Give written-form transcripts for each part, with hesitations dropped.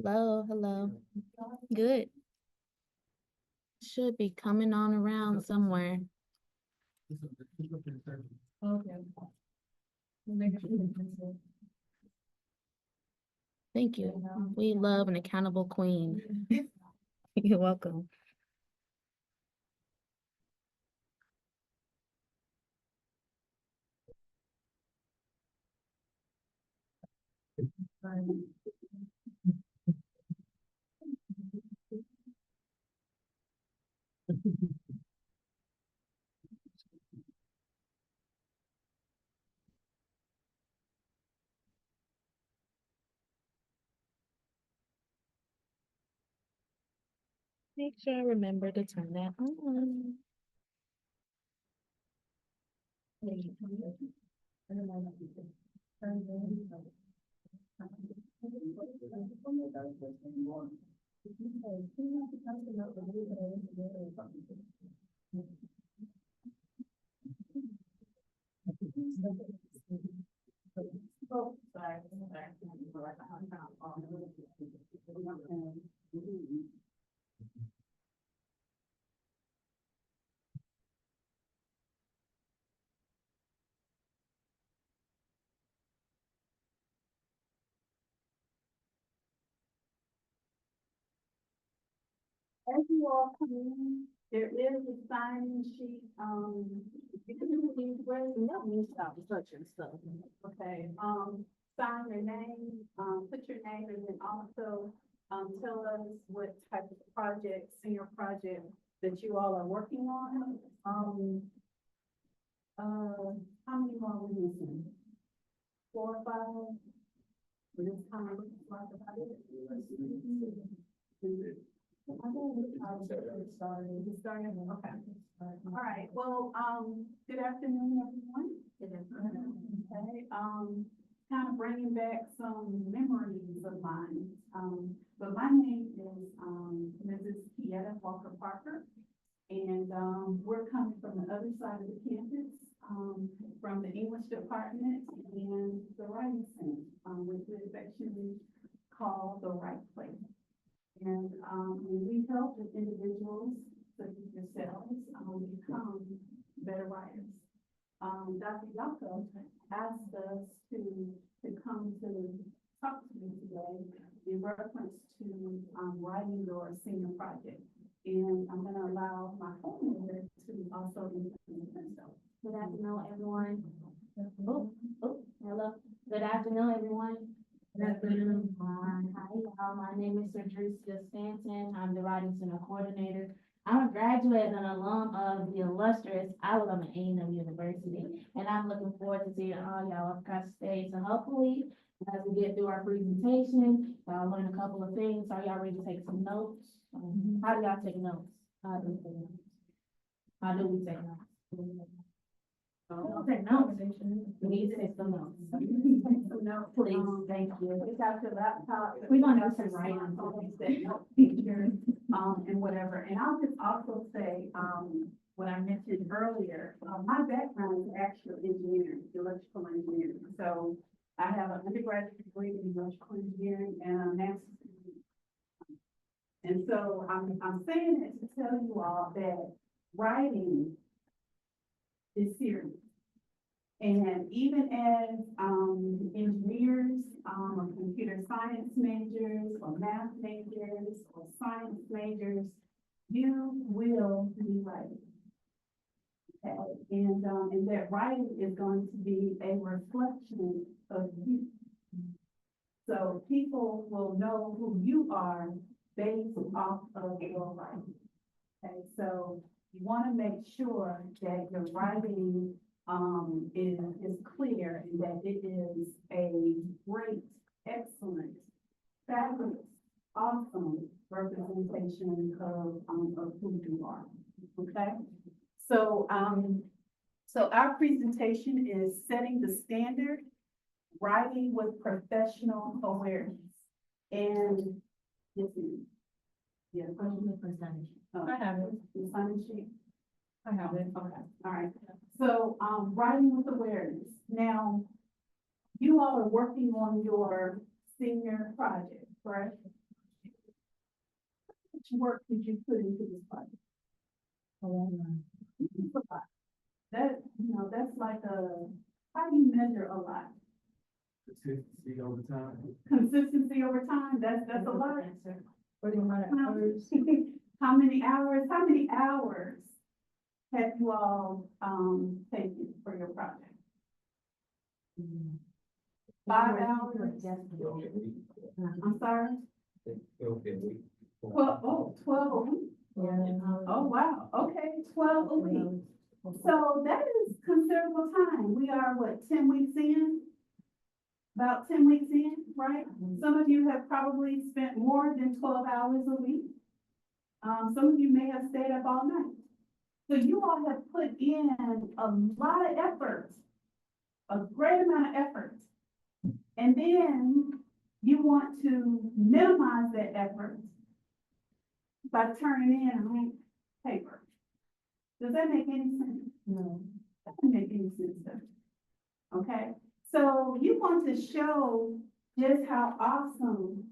Hello, hello. Good. Should be coming on around somewhere. Okay. Thank you. We love an accountable queen. You're welcome. Make sure I remember to turn that on. Oh, sorry. As you all come in, there is a sign sheet, you can use where, let me stop touching stuff. Okay, sign your name, put your name and then also, tell us what type of project, senior project that you all are working on. How many more are we missing? 4 or 5? We're just kind of looking like about it. Starting, okay. All right, well, good afternoon, everyone. Good afternoon. Okay, kind of bringing back some memories of mine. But my name is, Mrs. Kieta Walker Parker. And, we're coming from the other side of the campus, from the English department and the writing center, which we affectionately call the right place. And we help with individuals such as yourselves become better writers. Dr. Yako asked us to come to talk to you today in reference to writing your senior project. And I'm going to allow my co-member to also introduce themselves. Good afternoon, everyone. Hello. Good afternoon, everyone. Good afternoon. Hi, y'all. My name is Cedricia Stanton. I'm the Writing Center Coordinator. I'm a graduate and an alum of the illustrious Alabama A&M University, and I'm looking forward to seeing all y'all across the stage. So hopefully, as we get through our presentation, y'all learn a couple of things. Are y'all ready to take some notes? How do y'all take notes? How do we take notes? How do we take notes? Okay, no, we need to take some notes. No, Please, thank you. It's out your laptop. We're gonna do some writing. writing. Pictures, and whatever. And I'll just also say, what I mentioned earlier, my background is actually engineering, electrical engineering. So I have an undergraduate degree in electrical engineering and a master's degree. And so I'm saying it to tell you all that writing is serious. And even as engineers, or computer science majors, or math majors, or science majors, you will be writing. Okay, and that writing is going to be a reflection of you. So people will know who you are based off of your writing. Okay, so you want to make sure that your writing is clear and that it is a great, excellent, fabulous, awesome representation of who you are. Okay, so so our presentation is setting the standard, writing with professional awareness, and yes, ma'am. Yeah, question the percentage. I have it. The sign sheet. I have it. Okay, all right. So, writing with awareness. Now, you all are working on your senior project, correct? work did you put into this project? It's a lot. That, that's like how do you measure a lot? Consistency over time. Consistency over time, that's a lot. For the amount of hours. How many hours have you all, taken for your project? 5 hours? I'm sorry? 12 a week? Oh, wow, okay, 12 a week. So that is considerable time. We are, what, 10 weeks in? About 10 weeks in, right? Some of you have probably spent more than 12 hours a week. Some of you may have stayed up all night. So you all have put in a lot of effort, a great amount of effort. And then you want to minimize that effort by turning in a blank paper. Does that make any sense? No. That doesn't make any sense, does it? Okay, so you want to show just how awesome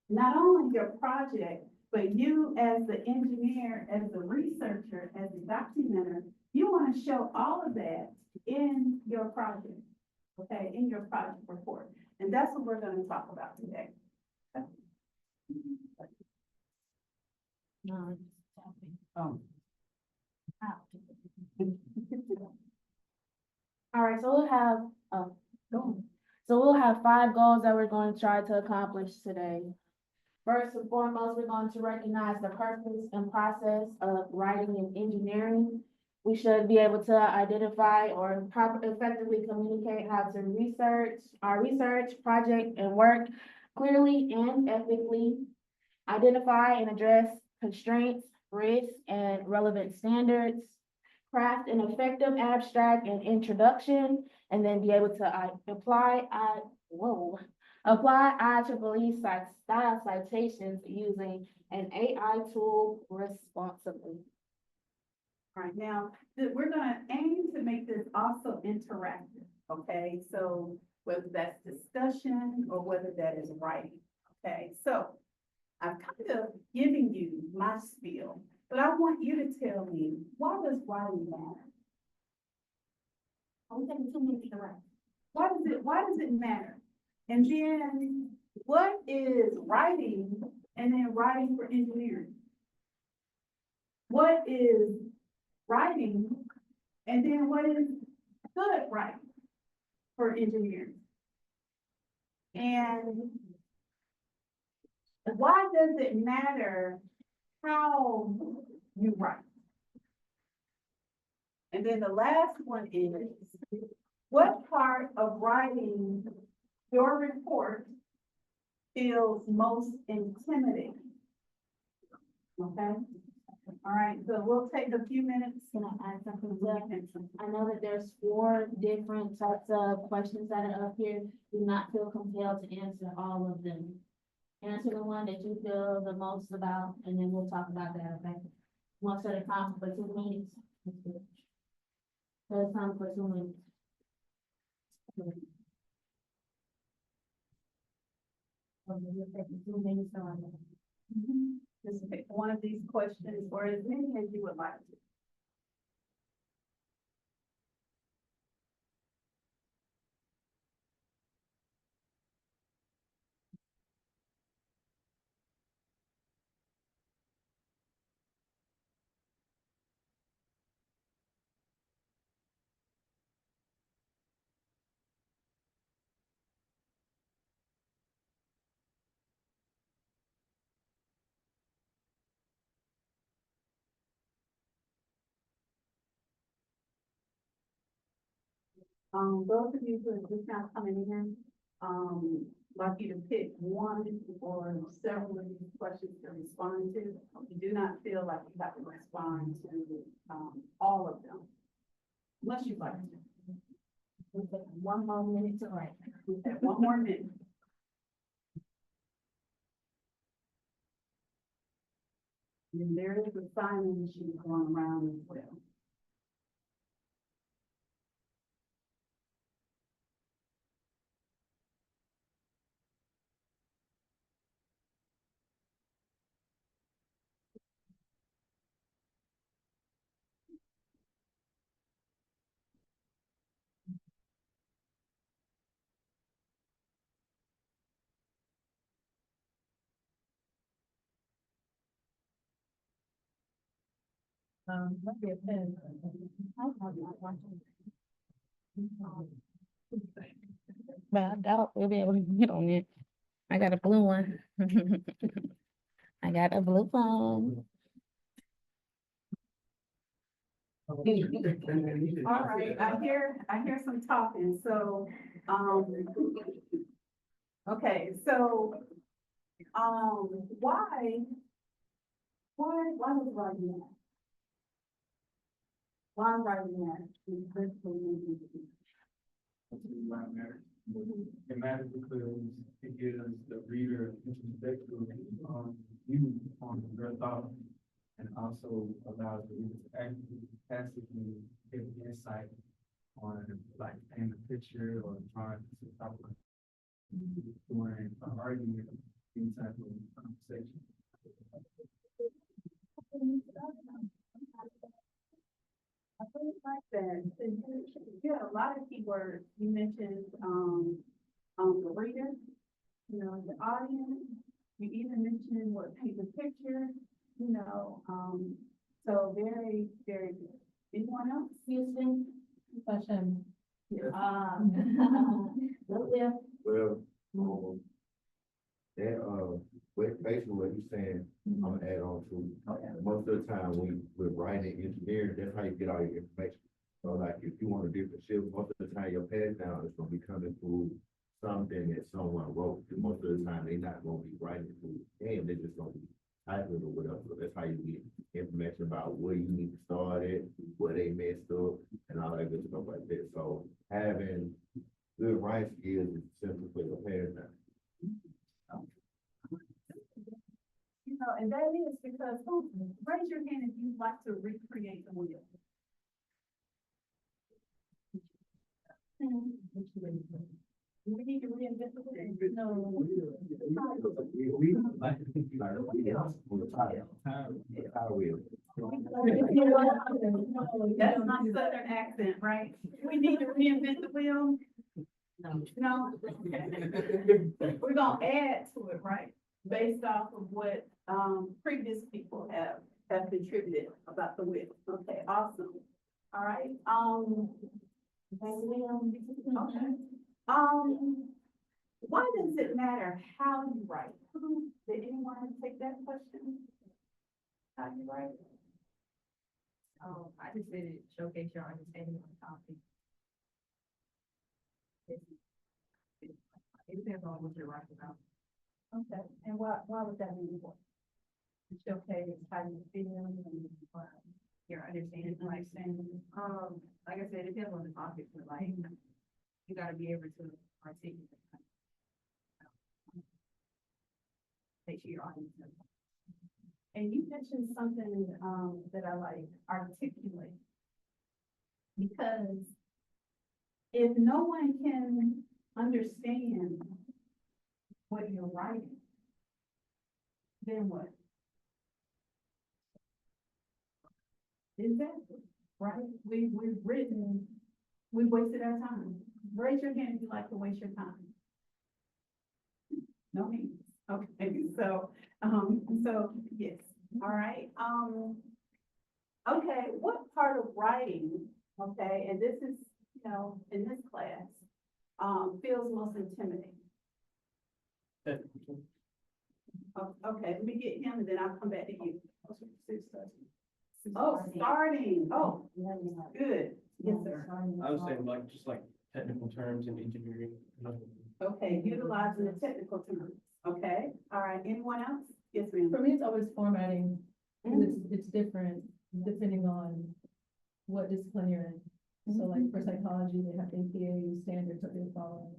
not only your project, but you as the engineer, as the researcher, as the documenter, you want to show all of that in your project, okay, in your project report. And that's what we're going to talk about today. No, it's tapping. Oh. All right, so we'll have 5 goals that we're going to try to accomplish today. First and foremost, we're going to recognize the purpose and process of writing and engineering. We should be able to identify or effectively communicate how to research, project, and work clearly and ethically. Identify and address constraints, risks, and relevant standards. Craft an effective abstract and introduction, and then be able to apply IEEE style citations using an AI tool responsibly. All right, now, we're gonna aim to make this also interactive, okay? So whether that's discussion or whether that is writing, okay? So I've kind of given you my spiel, but I want you to tell me, why does writing matter? I'm taking 2 minutes to write. Why does it matter? And then what is writing and then writing for engineering? What is writing and then what is good writing for engineering? And why does it matter how you write? And then the last one is, what part of writing your report feels most intimidating? Okay? All right, so we'll take a few minutes. Can I add something to that? I know that there's 4 different types of questions that are up here. Do not feel compelled to answer all of them. Answer the one that you feel the most about, and then we'll talk about that, okay? One at a time for 2 minutes. So it's time for 2 minutes. Okay, we'll take 2 minutes on that. Just pick one of these questions or as many as you would like to. Those of you who are just now coming in, like you to pick one or several of these questions to respond to. You do not feel like you have to respond to, all of them, unless you'd like to. We'll take 1 more minute to write. We have 1 more minute. And there is a sign-in sheet going around as well. Maybe a pen. But I doubt we'll be able to get on it. I got a blue one. I got a blue phone. All right, I hear some talking, so, okay, so, why was writing that? Why writing that? It matters because it gives the reader introspective, view on their thoughts, and also allows the reader to actually passively get insight on, like, paint a picture or trying to talk about during an argument, any type of conversation. I really like that. So you had a lot of keywords. You mentioned, the reader, the audience. You even mentioned what paint the picture, so very, very good. Anyone else? Houston, Question. Lilia, Well, basically what you're saying, I'm gonna add on to, most of the time when we're writing engineering, that's how you get all your information. So like, if you want a different shift, most of the time your pass down is gonna be coming through something that someone wrote. And most of the time, they're not gonna be writing through, and they're just gonna be typing or whatever. So that's how you get information about where you need to start it, where they messed up, and all that good stuff like that. So having good writing skills is simple for your pass down. And that is because, raise your hand if you'd like to recreate the wheel. Do we need to reinvent the wheel? No. We like to think like tire wheel. That's my southern accent, right? We need to reinvent the wheel? No? Okay. We're gonna add to it, right? Based off of what, previous people have contributed about the wheel. Okay, awesome. All right, okay. Why does it matter how you write? Did anyone take that question? How you write? Oh, I just did it showcase your understanding on the topic. It depends on what you're writing about. Okay, and why would that be important? To showcase how you feel and Your understanding, like, like I said, it depends on the topic, but like, you gotta be able to articulate. Make sure your audience knows. And you mentioned something, that I like, articulate. Because if no one can understand what you're writing, then what? Exactly, right? We've wasted our time. Raise your hand if you like to waste your time. No hands. Okay, so yes, all right, okay, what part of writing, okay, and this is, in this class, feels most intimidating? Okay, let me get him and then I'll come back to you. Oh, starting, oh, good, yes, sir. I would say like, just like technical terms in engineering. Okay, utilizing the technical terms, okay, all right, anyone else? Yes, ma'am. For me, it's always formatting, and it's different depending on what discipline you're in. So like for psychology, they have APA standards that they follow.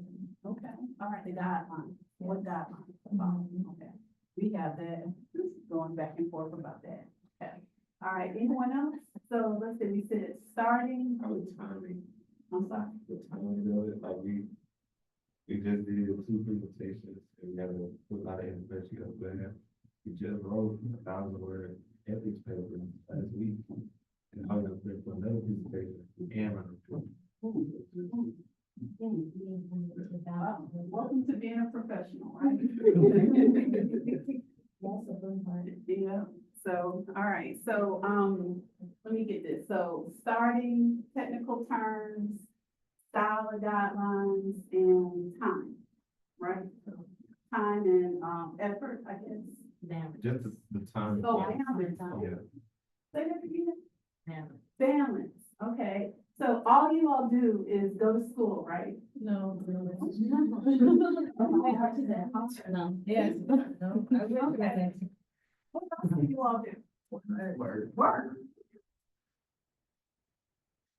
Okay, all right, the guidelines, what guidelines? Okay, we have that, going back and forth about that, okay. All right, anyone else? So let's see, we said starting, Timing, I'm sorry, the timing of it, like we just did 2 presentations and we had to put a lot of information up there. We just wrote 1,000-word ethics paper last week. And I was up there for another presentation and welcome to being a professional, right? Yeah, so, all right, so, let me get this. So starting, technical terms, style of guidelines, and time, right? Time and, effort, I guess. Just the time. Oh, Balance. balance. Yeah. Say that again? Balance. Balance, okay. So all you all do is go to school, right? No. No. Yes. No. I will. Okay. What else do you all do? Work.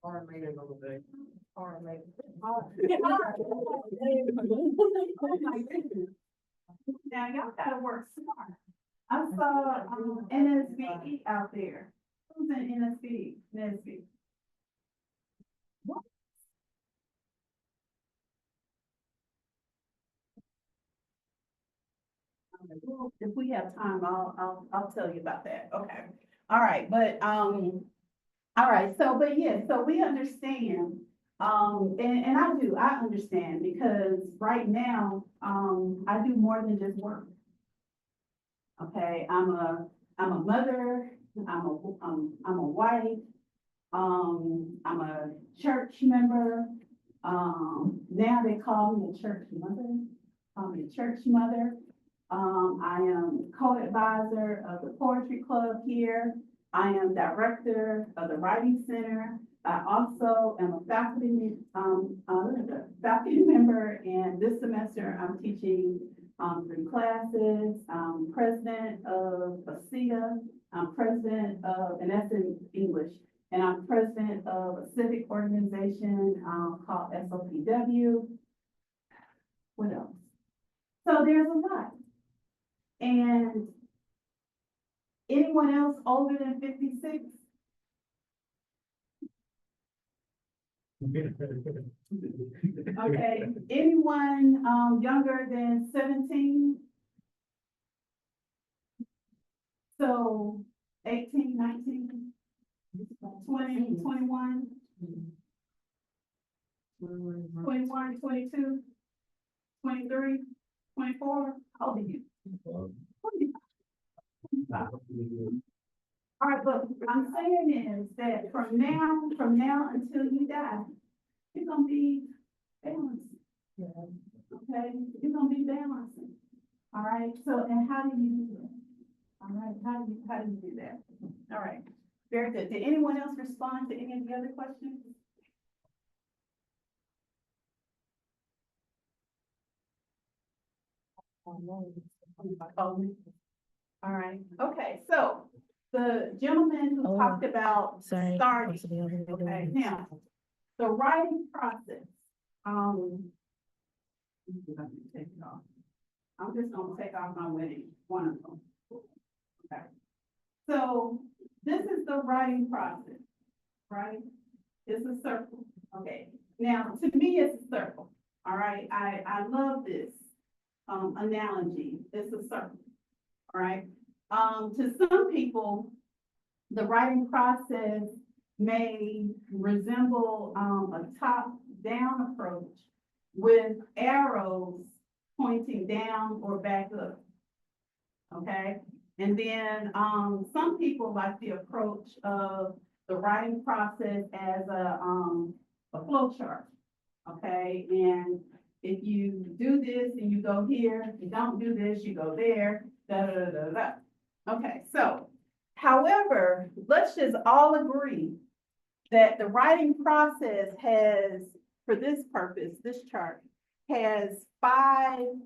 Or later another day. Oh my goodness. Now, y'all gotta work smart. I saw, NSVE out there. Who's in NSVE? NSVE? What? Well, if we have time, I'll tell you about that. Okay. All right, but, all right, so, but yeah, so we understand, and I understand because right now, I do more than just work. Okay, I'm a mother, I'm a wife, I'm a church member. Now they call me a church mother, I am co-advisor of the poetry club here. I am director of the writing center. I also am a faculty member, and this semester I'm teaching 3 classes. I'm president of ACETA. I'm president of, and that's in English, and I'm president of a civic organization called SOPW. What else? So there's a lot. And anyone else older than 56? Okay, anyone, younger than 17? So 18, 19, 20, 21, 21, 22, 23, 24? How old are you? All right, but what I'm saying is that from now until you die, you're gonna be balancing. Okay, you're gonna be balancing. All right, so, and how do you do that? All right, how do you do that? All right, very good. Did anyone else respond to any of the other questions? All right, okay, so the gentleman who Oh, talked about Sorry. starting, Supposed to be over here doing okay, this. now, the writing process, I'm just gonna take it off. I'm just gonna take off my wedding, one of them. Okay. So this is the writing process, right? It's a circle, okay. Now, to me, it's a circle, all right? I love this, analogy. It's a circle, all right? To some people, the writing process may resemble, a top-down approach with arrows pointing down or back up. Okay, and then, some people like the approach of the writing process as a flow chart. Okay, and if you do this and you go here, if you don't do this, you go there, da, da, da, da, da. Okay, so, however, let's just all agree that the writing process has, for this purpose, this chart, has 5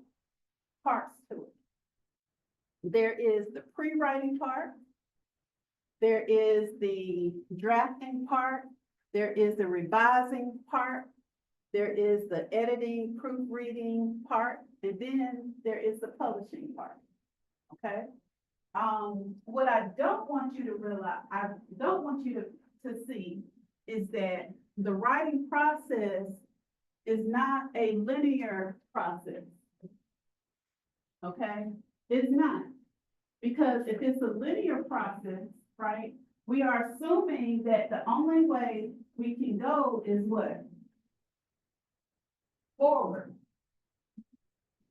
parts to it. There is the pre-writing part, there is the drafting part, there is the revising part, there is the editing, proofreading part, and then there is the publishing part, okay? What I don't want you to realize, I don't want you to see is that the writing process is not a linear process. Okay, it's not. Because if it's a linear process, right, we are assuming that the only way we can go is what? Forward.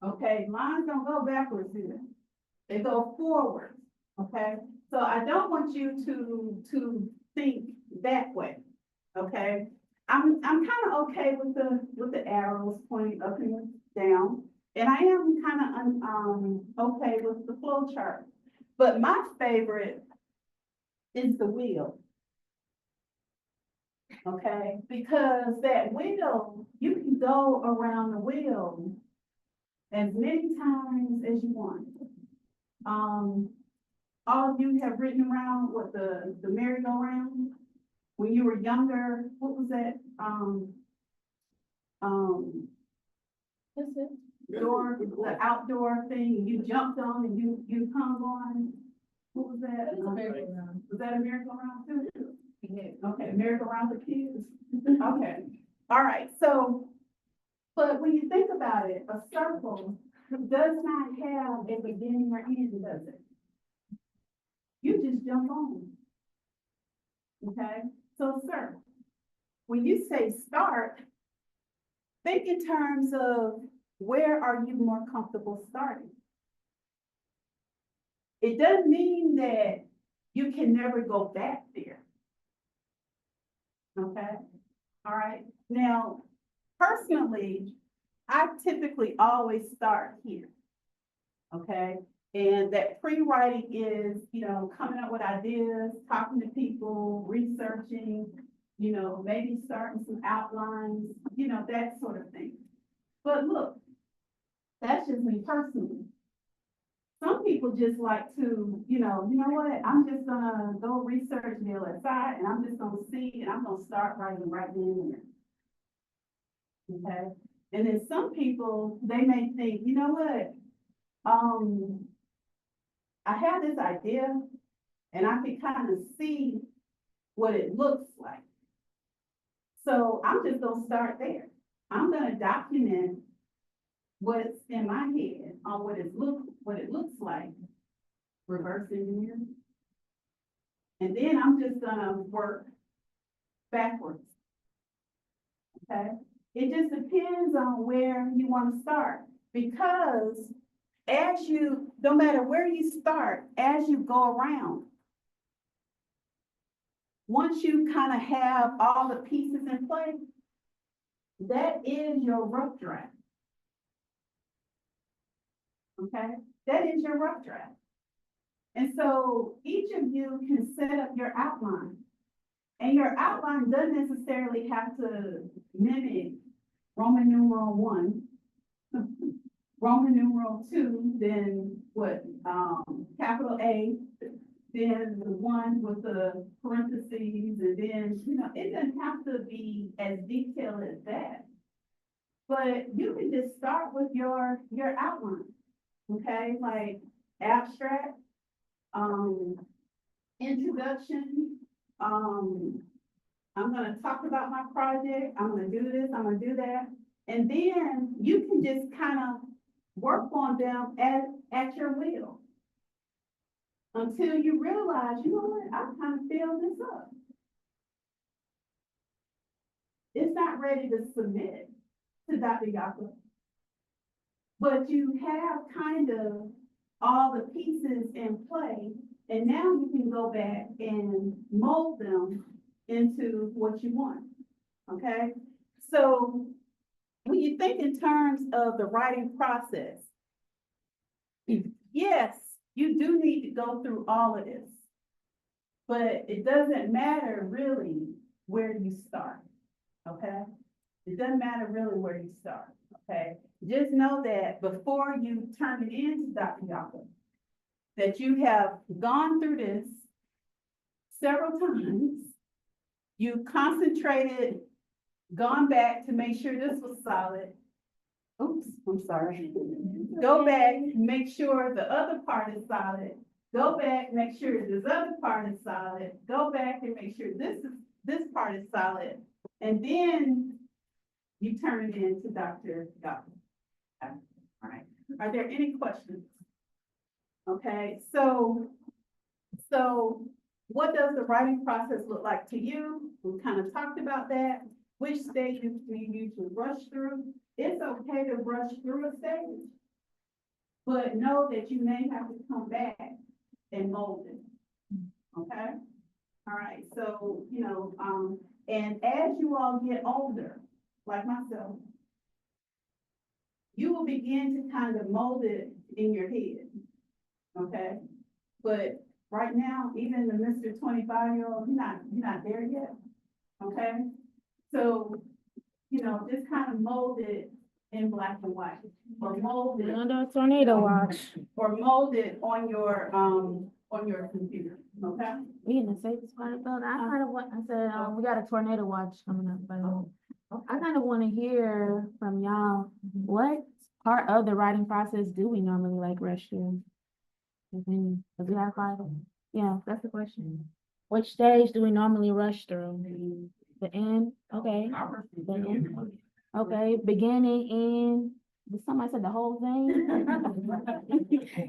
Okay, lines don't go backwards here. They go forward, okay? So I don't want you to think that way, okay? I'm kind of okay with the arrows pointing up and down, and I am kind of, okay with the flow chart. But my favorite is the wheel. Okay, because that wheel, you can go around the wheel as many times as you want. All of you have ridden around with the merry-go-round. When you were younger, what was that? That's it. The outdoor thing, you jumped on and you hung on. What was that? It's a merry-go-round. Was that a merry-go-round too? Yeah, okay, merry-go-round for kids. Okay, all right, so, but when you think about it, a circle does not have a beginning or end, does it? You just jump on. Okay, so sir, when you say start, think in terms of where are you more comfortable starting? It doesn't mean that you can never go back there. Okay, all right. Now, personally, I typically always start here. Okay, and that pre-writing is, coming up with ideas, talking to people, researching, maybe starting some outlines, that sort of thing. But look, that's just me personally. Some people just like to, you know what, I'm just gonna go research the LSI and I'm just gonna see and I'm gonna start writing right then and there. Okay, and then some people, they may think, you know what, I have this idea and I can kind of see what it looks like. So I'm just gonna start there. I'm gonna document what's in my head on what it looks like, reverse engineering. And then I'm just gonna work backwards. Okay? It just depends on where you want to start, because no matter where you start, as you go around, once you kind of have all the pieces in place, that is your rough draft. Okay, that is your rough draft. And so each of you can set up your outline. And your outline doesn't necessarily have to mimic Roman numeral 1, Roman numeral 2, then what, capital A, then the 1 with the parentheses, and then, it doesn't have to be as detailed as that. But you can just start with your outline. Okay, like abstract, introduction, I'm gonna talk about my project, I'm gonna do this, I'm gonna do that. And then you can just kind of work on them at your will. Until you realize, you know what, I kind of filled this up. It's not ready to submit to Dr. Yacob. But you have kind of all the pieces in play, and now you can go back and mold them into what you want, okay? So when you think in terms of the writing process, yes, you do need to go through all of this, but it doesn't matter really where you start, okay? It doesn't matter really where you start, okay? Just know that before you turn it in to Dr. Yacob, that you have gone through this several times. You concentrated, gone back to make sure this was solid. Oops, I'm sorry. Go back, make sure the other part is solid. Go back, make sure this other part is solid. Go back and make sure this part is solid. And then you turn it in to Dr. Yacob. All right, are there any questions? Okay, so what does the writing process look like to you? We kind of talked about that. Which stages do you usually rush through? It's okay to rush through a stage, but know that you may have to come back and mold it. Okay, All right, so, and as you all get older, like myself, you will begin to kind of mold it in your head, okay? But right now, even the Mr. 25-year-old, you're not there yet, okay? So, just kind of mold it in black and white, or mold We're it, under a tornado watch. or mold it on your computer, okay? We in the safest part of the building. I kind of want, I said, we got a tornado watch coming up, but I kind of want to hear from y'all, what part of the writing process do we normally like rush through? Because we have five. Yeah, that's the question. Which stage do we normally rush through? The end, okay. The end. Okay, beginning, end. Did somebody said the whole thing?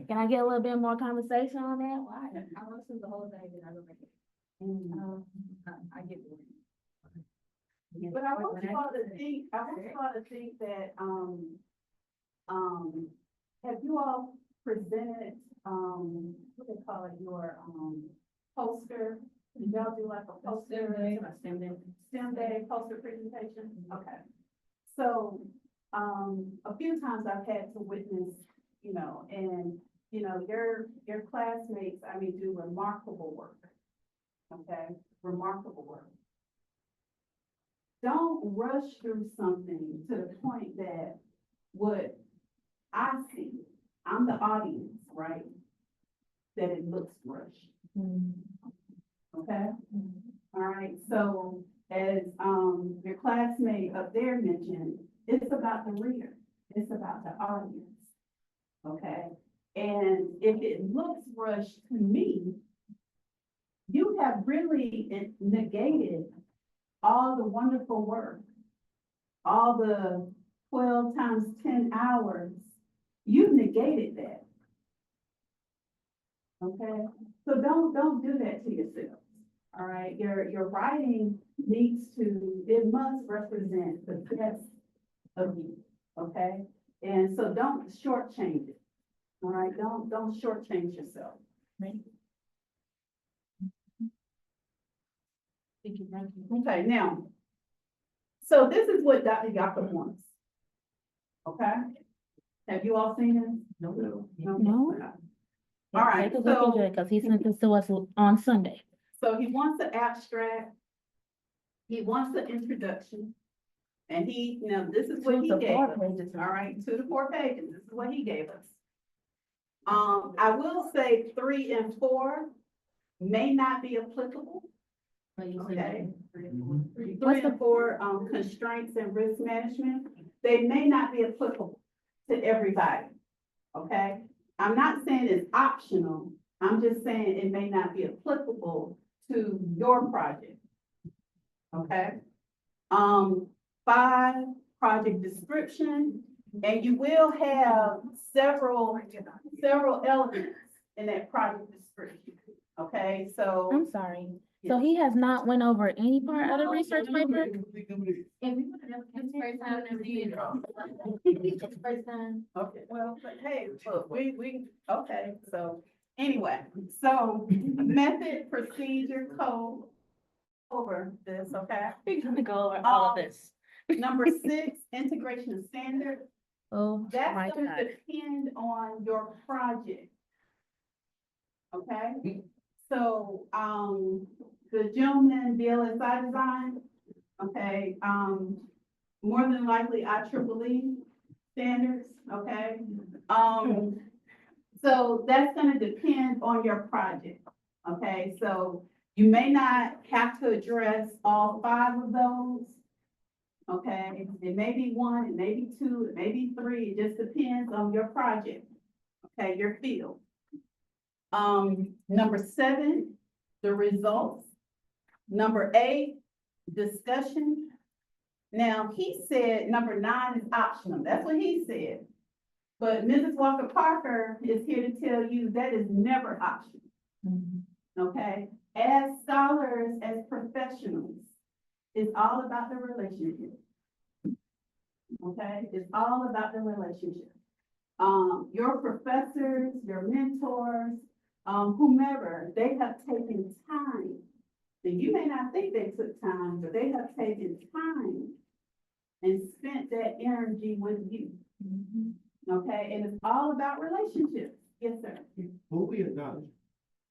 Can I get a little bit more conversation on that? Why? I want to do the whole thing, then I go back. I get it. But I want you all to think that, have you all presented, what they call it, your, poster? Did y'all do like a poster? STEM day poster presentation? Okay. So, a few times I've had to witness, your classmates, do remarkable work. Okay, remarkable work. Don't rush through something to the point that what I see, I'm the audience, right? That it looks rushed. Okay? All right, so as, your classmate up there mentioned, it's about the reader. It's about the audience. Okay? And if it looks rushed to me, you have really negated all the wonderful work, all the 12 times 10 hours, you've negated that. Okay, so don't do that to yourself. All right, your writing it must represent the best of you. Okay, and so don't shortchange it. All right, don't shortchange yourself. Okay, now, so this is what Dr. Yacob wants. Okay? Have you all seen it? No. No. All right, Take a look into it, because he sent this to us on Sunday. So he wants an abstract. He wants an introduction. And this is what he 2 to gave 4 us. pages. All right, 2 to 4 pages. This is what he gave us. I will say 3 and 4 may not be applicable. Okay. 3 and 4, constraints and risk management, they may not be applicable to everybody. Okay, I'm not saying it's optional. I'm just saying it may not be applicable to your project. Okay. 5, project description, and you will have several elements in that project description. Okay, so. I'm sorry. So he has not went over any part of the research paper? First time. Okay, well, but hey, look, okay, so, anyway, so, method, procedure, code, over this, okay? We're gonna go over all of this. Number 6, integration of standards, Oh, that's my gonna God. depend on your project. Okay, so, the gentleman DLSI design, okay, more than likely IEEE standards, okay? So that's gonna depend on your project, okay? So you may not have to address all 5 of those, okay? It may be 1, it may be 2, it may be 3, it just depends on your project, okay, your field. Number 7, the results. Number 8, discussion. Now, he said number 9 is optional. That's what he said. But Mrs. Walker Parker is here to tell you that is never optional. Okay? As scholars, as professionals, it's all about the relationship. Okay? It's all about the relationship. Your professors, your mentors, whomever, they have taken time then you may not think they took time, but they have taken time and spent that energy with you. Okay, and it's all about relationships. Yes, sir. Who we acknowledge?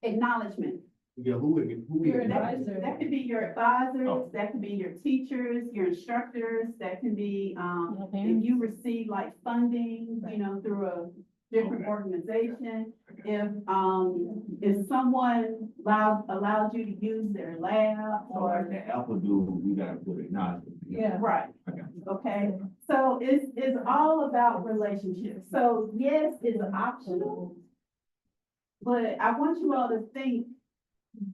Acknowledgement. Yeah, who we Your acknowledge? advisor. That could be your advisors, Oh. that could be your teachers, your instructors, that can be, Your if parents. you receive like funding, you know, through a different Okay. organization. If someone allows you to use their lab Or or, the Apple dude, we gotta put acknowledge. Yeah. right, Okay. okay? So it's all about relationships. So yes, it's optional, but I want you all to think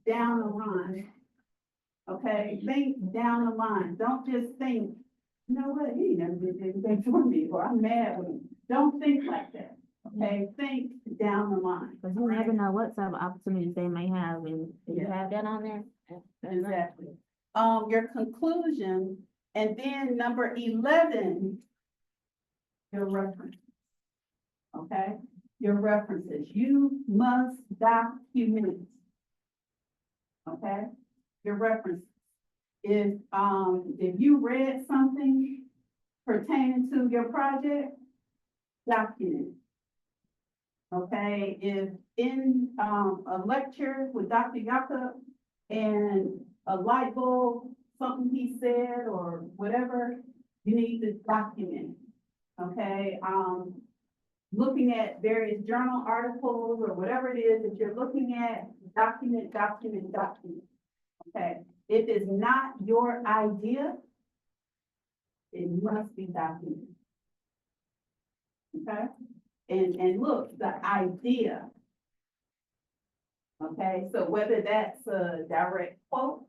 down the line. Okay, think down the line. Don't just think, you know what, he never did anything for me, or I'm mad with him. Don't think like that. Okay, think down the line. Cause you never know what type of opportunities they may have, and if you Yeah. have that on there. that's nice. Exactly. Your conclusion, and then number 11, your reference. Okay, your references. You must document. Okay, your references. If you read something pertaining to your project, document it. Okay, if in, a lecture with Dr. Jakob and a light bulb, something he said or whatever, you need to document it. Okay, looking at various journal articles or whatever it is that you're looking at, document. Okay, if it's not your idea, it must be documented. Okay, and look, the idea. Okay, so whether that's a direct quote,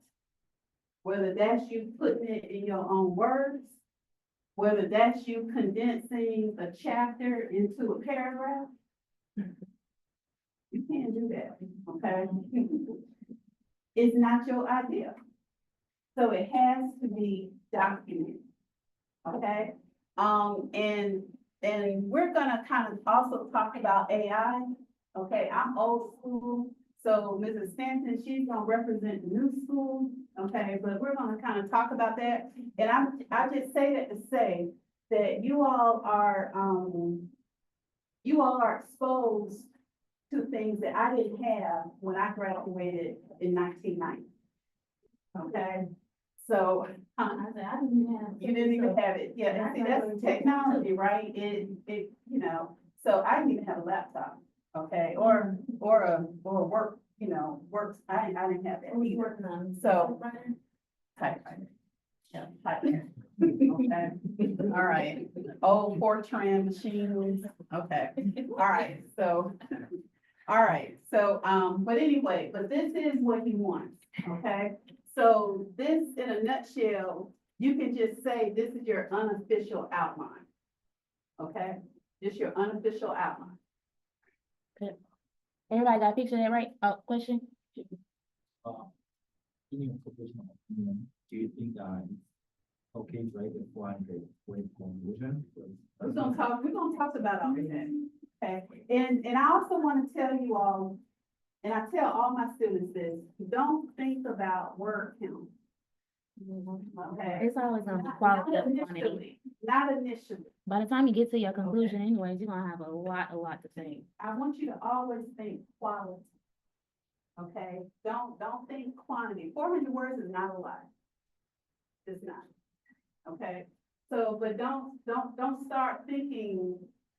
whether that's you putting it in your own words, whether that's you condensing a chapter into a paragraph, you can't do that, okay? It's not your idea. So it has to be documented, okay? And we're gonna kind of also talk about AI, okay? I'm old school, so Mrs. Stanton, she's gonna represent the new school, okay? But we're gonna kind of talk about that. And I just say that to say that you all are exposed to things that I didn't have when I graduated in 1990. Okay, so, I said, I didn't have. you didn't even have it, yeah, and see, that's technology, right? It, you know, so I didn't even have a laptop, okay, or work, you know, works, I didn't have that Who was either. working on? So- Typewriter? Typewriter. Yeah, typewriter. Okay, all right, old Fortran machines, okay, all right, so, all right, so, but anyway, but this is what he wants, okay? So this, in a nutshell, you can just say, this is your unofficial outline. Okay, just your unofficial outline. Everybody got a picture of that, right? Oh, question? In your professional opinion, do you think that it's okay to write a 400-word conclusion? We're gonna talk about all of that, okay? And I also want to tell you all, and I tell all my students this, don't think about word count, okay? It's always gonna be Not quality of quantity. initially, not initially. By the time you get to your conclusion anyways, you're gonna have a lot to say. I want you to always think quality. Okay, don't think quantity. 400 words is not a lot. It's not. Okay, so, but don't start thinking,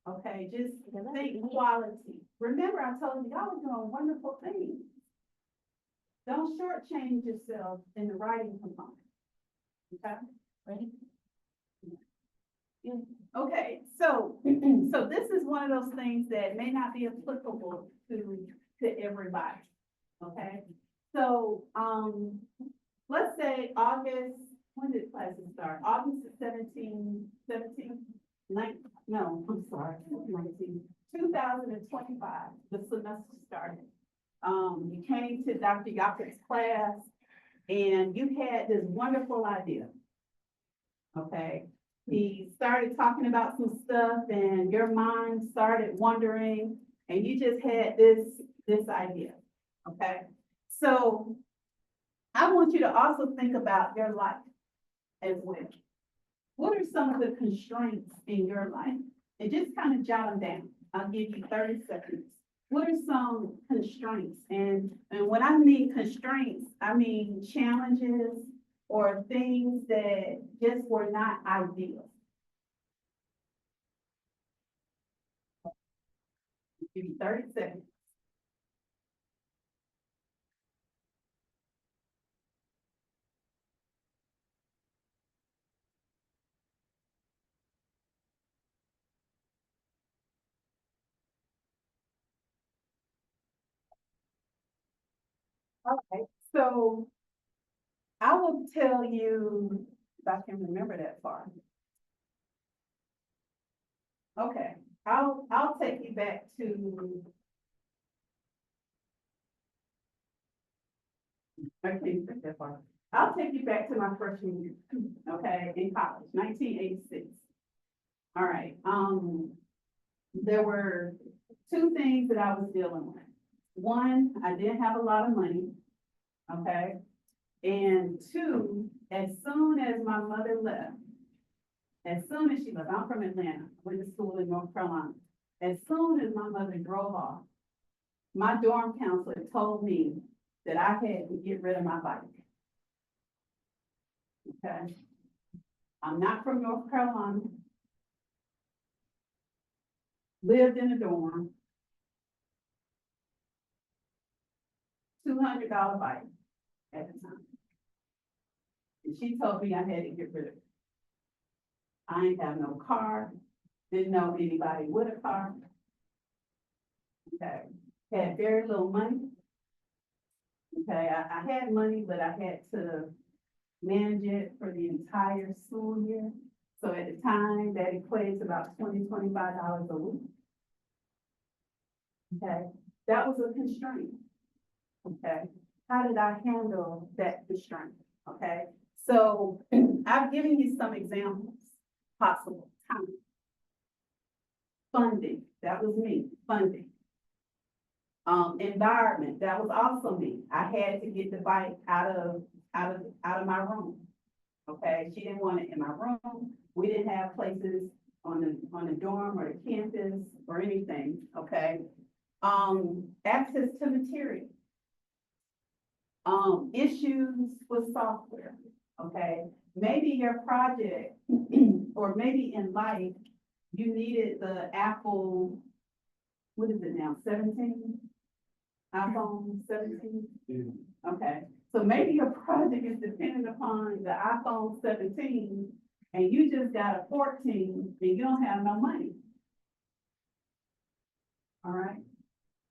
okay, just think quality. Remember, I told you, y'all are doing wonderful things. Don't shortchange yourself in the writing component. Okay, ready? Okay, so, so this is one of those things that may not be applicable to everybody, okay? So, let's say August, when did classes start? August 17, no, I'm sorry, 2025, the semester started. You came to Dr. Yakup's class and you had this wonderful idea, okay? He started talking about some stuff and your mind started wandering and you just had this idea, okay? So I want you to also think about your life as well. What are some of the constraints in your life? And just kind of jot them down. I'll give you 30 seconds. What are some constraints? And when I mean constraints, I mean challenges or things that just were not ideal. Give you 30 seconds. Okay, so I will tell you if I can remember that far. Okay, I'll take you back to. I can't think that far. I'll take you back to my freshman year, okay, in college, 1986. All right, there were two things that I was dealing with. One, I didn't have a lot of money, okay? And two, as soon as my mother left, as soon as she left, I'm from Atlanta, went to school in North Carolina. As soon as my mother drove off, my dorm counselor told me that I had to get rid of my bike. Okay? I'm not from North Carolina. Lived in a dorm. $200 bike at the time. And she told me I had to get rid of it. I ain't have no car, didn't know anybody with a car. Okay, had very little money. Okay, I had money, but I had to manage it for the entire school year. So at the time, that equates about $25 a week. Okay, that was a constraint. Okay, how did I handle that constraint? Okay, so I've given you some examples, possible time. Funding, that was me, funding. Environment, that was also me. I had to get the bike out of my room. Okay, she didn't want it in my room. We didn't have places on the dorm or the campus or anything, okay? Access to material. Issues with software, okay? Maybe your project, or maybe in life, you needed the Apple, what is it now, 17? iPhone 17? Okay, so maybe your project is dependent upon the iPhone 17 and you just got a 14 and you don't have no money. All right,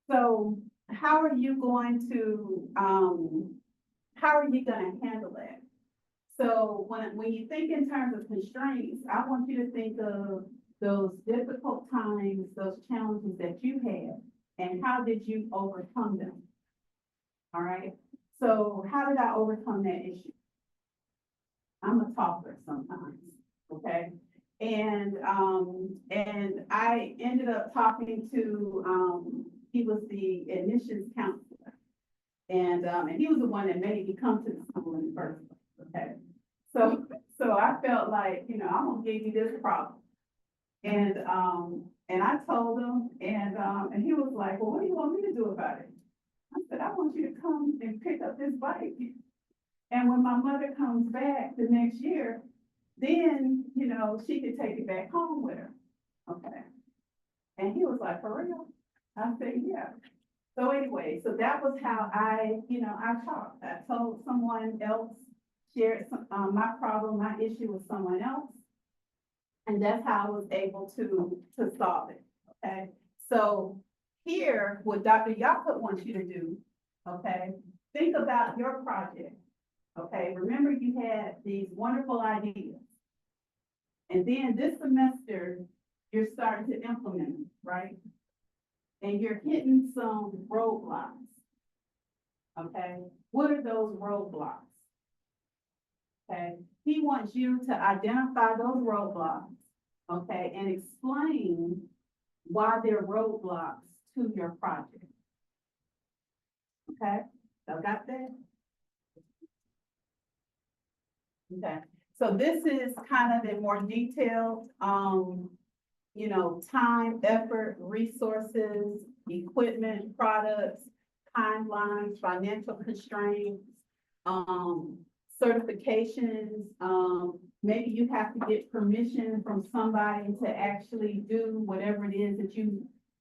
so how are you going to handle that? So when you think in terms of constraints, I want you to think of those difficult times, those challenges that you had, and how did you overcome them? All right, so how did I overcome that issue? I'm a talker sometimes, okay? And I ended up talking to, he was the admissions counselor. And he was the one that made me come to the school in the first place, okay? So I felt like, you know, I'm gonna give you this problem. And I told him, and he was like, well, what do you want me to do about it? I said, I want you to come and pick up this bike. And when my mother comes back the next year, then, you know, she could take it back home with her. Okay. And he was like, for real? I said, yeah. So anyway, so that was how I talked. I told someone else, shared my problem, my issue with someone else. And that's how I was able to solve it, okay? So here, what Dr. Yaput wants you to do, okay? Think about your project, okay? Remember you had these wonderful ideas. And then this semester, you're starting to implement them, right? And you're hitting some roadblocks, okay? What are those roadblocks? Okay, he wants you to identify those roadblocks, okay, and explain why they're roadblocks to your project. Okay, so got that? Okay, so this is kind of in more detailed, time, effort, resources, equipment, products, timelines, financial constraints, certifications, maybe you have to get permission from somebody to actually do whatever it is that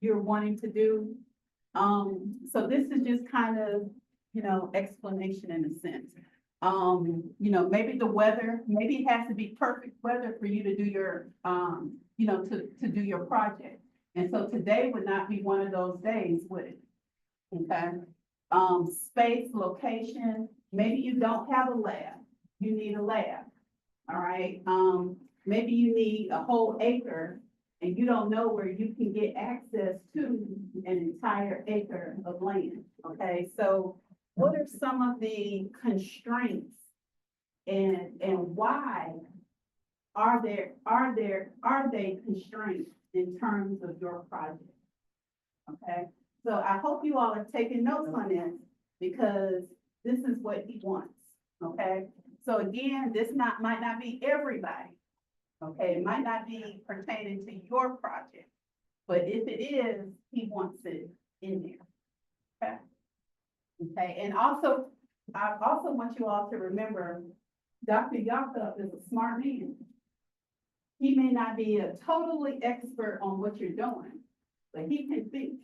you're wanting to do. So this is just kind of, explanation in a sense. Maybe the weather, maybe it has to be perfect weather for you to do your, to do your project. And so today would not be one of those days, would it? Okay, space, location, maybe you don't have a lab, you need a lab. All right, maybe you need a whole acre and you don't know where you can get access to an entire acre of land. Okay, so what are some of the constraints and why are they constraints in terms of your project? Okay, so I hope you all are taking notes on this because this is what he wants. Okay, so again, this might not be everybody. Okay, it might not be pertaining to your project, but if it is, he wants it in there. Okay. Okay, and also, I also want you all to remember, Dr. Yakup is a smart man. He may not be a totally expert on what you're doing, but he can think.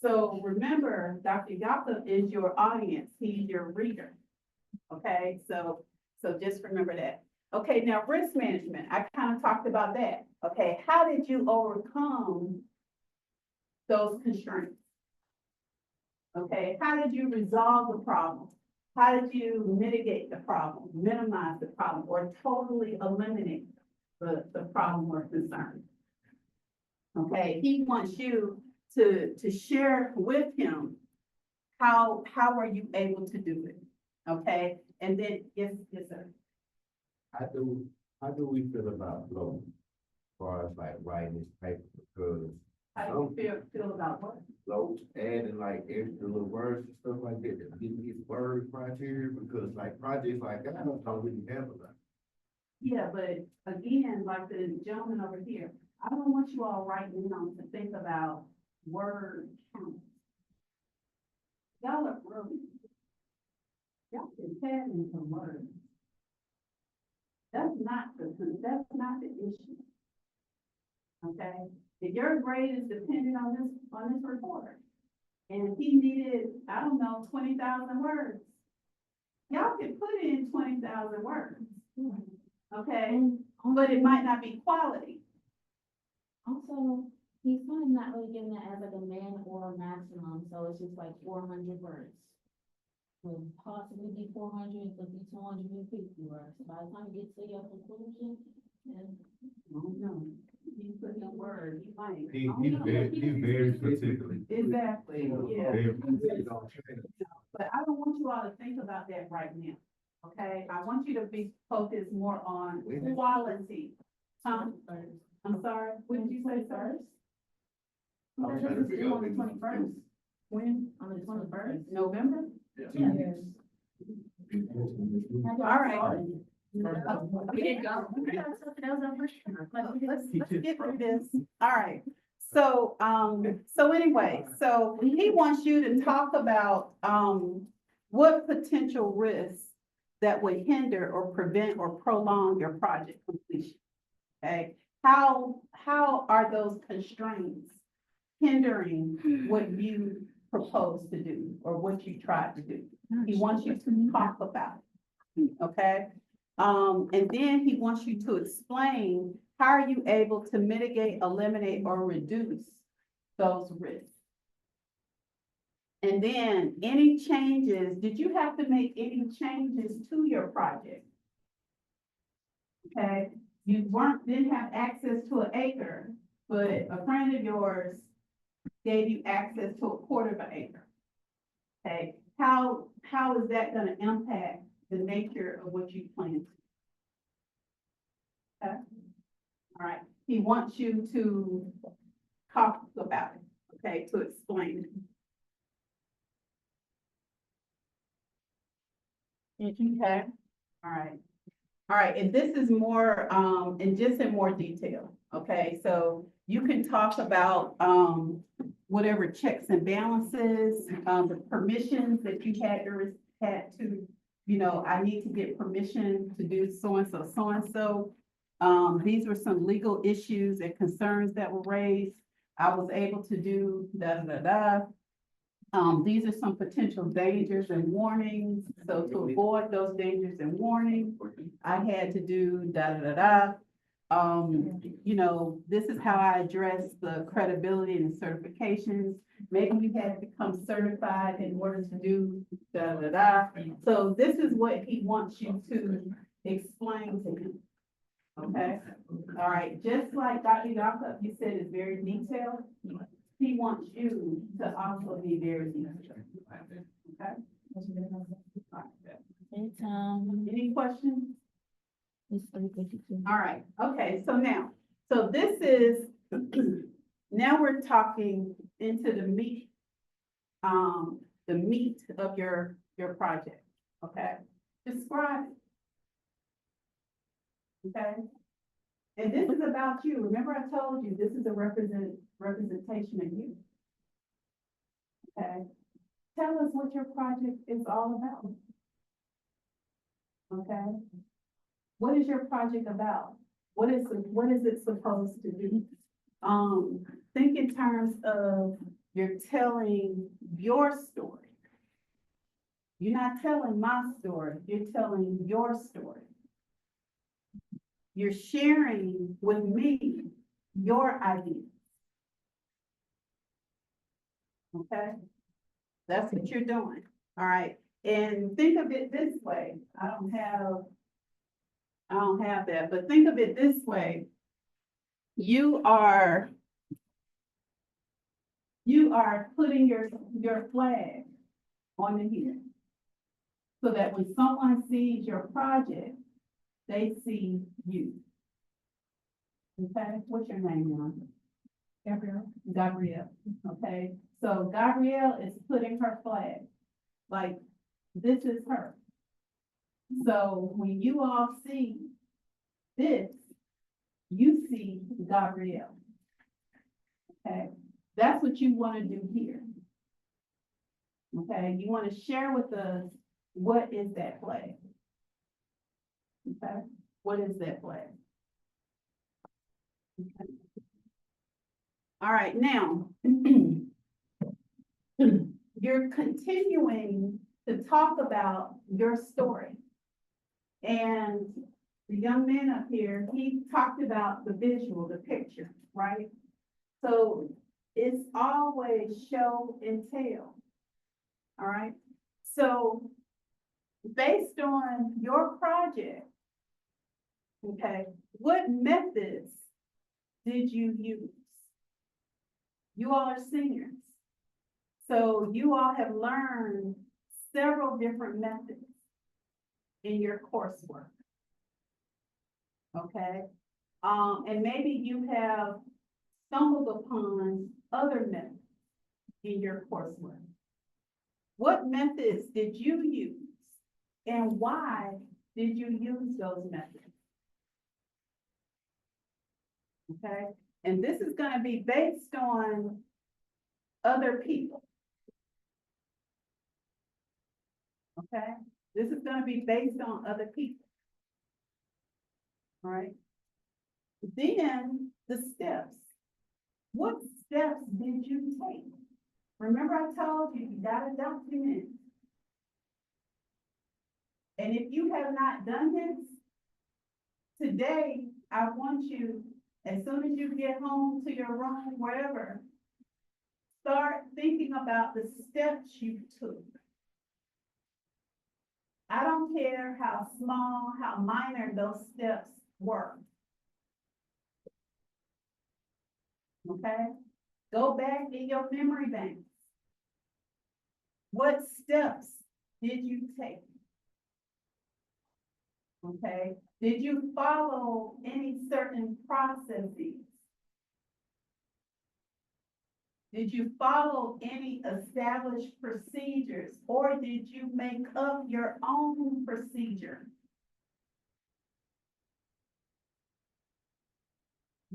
So remember, Dr. Yakup is your audience. He's your reader. Okay, so just remember that. Okay, now risk management, I kind of talked about that. Okay, how did you overcome those constraints? Okay, how did you resolve the problem? How did you mitigate the problem, minimize the problem, or totally eliminate the problem or concern? Okay, he wants you to share with him how are you able to do it? Okay, and then, yes, sir. How do we feel about flow? As far as like writing this paper, because How do you feel about what? flow, adding like extra little words and stuff like that, these word criteria, because like projects like that, I don't really have a lot. Yeah, but again, like the gentleman over here, I don't want you all right now to think about word count. Y'all are brilliant. Y'all can add in some words. That's not the issue. Okay, if your grade is dependent on this report, and if he needed, I don't know, 20,000 words, y'all can put in 20,000 words. Okay, but it might not be quality. Also, he's kind of not really giving it as like a min or a maximum, so it's just like 400 words. Would possibly be 400, could be 250 words. By the time you get to your conclusion, then I don't know. You put in a word, you might. He's very particular. Exactly, yeah. Very particular on training. But I don't want you all to think about that right now, okay? I want you to be focused more on quality. I'm sorry, what did you say first? I'm trying to figure out on the what 21st. When? On the 21st. November? Yeah. All right. We didn't go. Let's get through this. All right. So anyway, so he wants you to talk about, what potential risks that would hinder or prevent or prolong your project completion. Okay, how are those constraints hindering what you propose to do or what you try to do? He wants you to talk about it, okay? And then he wants you to explain how are you able to mitigate, eliminate, or reduce those risks. And then any changes, did you have to make any changes to your project? Okay, you didn't have access to an acre, but a friend of yours gave you access to a quarter of an acre. Okay, how is that gonna impact the nature of what you plan to do? Okay, all right, he wants you to talk about it, okay, to explain it. Okay, all right. All right, and this is more, and just in more detail, okay? So you can talk about, whatever checks and balances, the permissions that you had to, you know, I need to get permission to do so-and-so, so-and-so. These were some legal issues and concerns that were raised. I was able to do da-da-da-da. These are some potential dangers and warnings. So to avoid those dangers and warnings, I had to do da-da-da-da. You know, this is how I address the credibility and certifications. Maybe you had to become certified in order to do da-da-da. So this is what he wants you to explain to him. Okay, all right, just like Dr. Yaka, you said is very detailed, he wants you to also be very detailed. Okay? It's, Any questions? it's 3:52. All right, okay, so now, so this is, now we're talking into the meat of your project, okay? Describe it. Okay? And this is about you. Remember I told you, this is a representation of you. Okay? Tell us what your project is all about. Okay? What is your project about? What is it supposed to do? Think in terms of you're telling your story. You're not telling my story, you're telling your story. You're sharing with me your ideas. Okay? That's what you're doing, all right? And think of it this way. I don't have that, but think of it this way. You are putting your flag on the hill. So that when someone sees your project, they see you. Okay, what's your name now? Gabrielle, okay? So Gabrielle is putting her flag, like, this is her. So when you all see this, you see Gabrielle. Okay, that's what you want to do here. Okay, you want to share with us, what is that flag? Okay, what is that flag? Okay. All right, now, you're continuing to talk about your story. And the young man up here, he talked about the visual, the picture, right? So it's always show and tell, all right? So based on your project, okay, what methods did you use? You all are seniors. So you all have learned several different methods in your coursework. Okay, and maybe you have stumbled upon other methods in your coursework. What methods did you use and why did you use those methods? Okay, and this is going to be based on other people. Okay, this is going to be based on other people. All right, then the steps. What steps did you take? Remember I told you, you gotta document. And if you have not done this, today, I want you, as soon as you get home to your room, wherever, start thinking about the steps you took. I don't care how small, how minor those steps were. Okay? Go back in your memory banks. What steps did you take? Okay, did you follow any certain processes? Did you follow any established procedures, or did you make up your own procedure?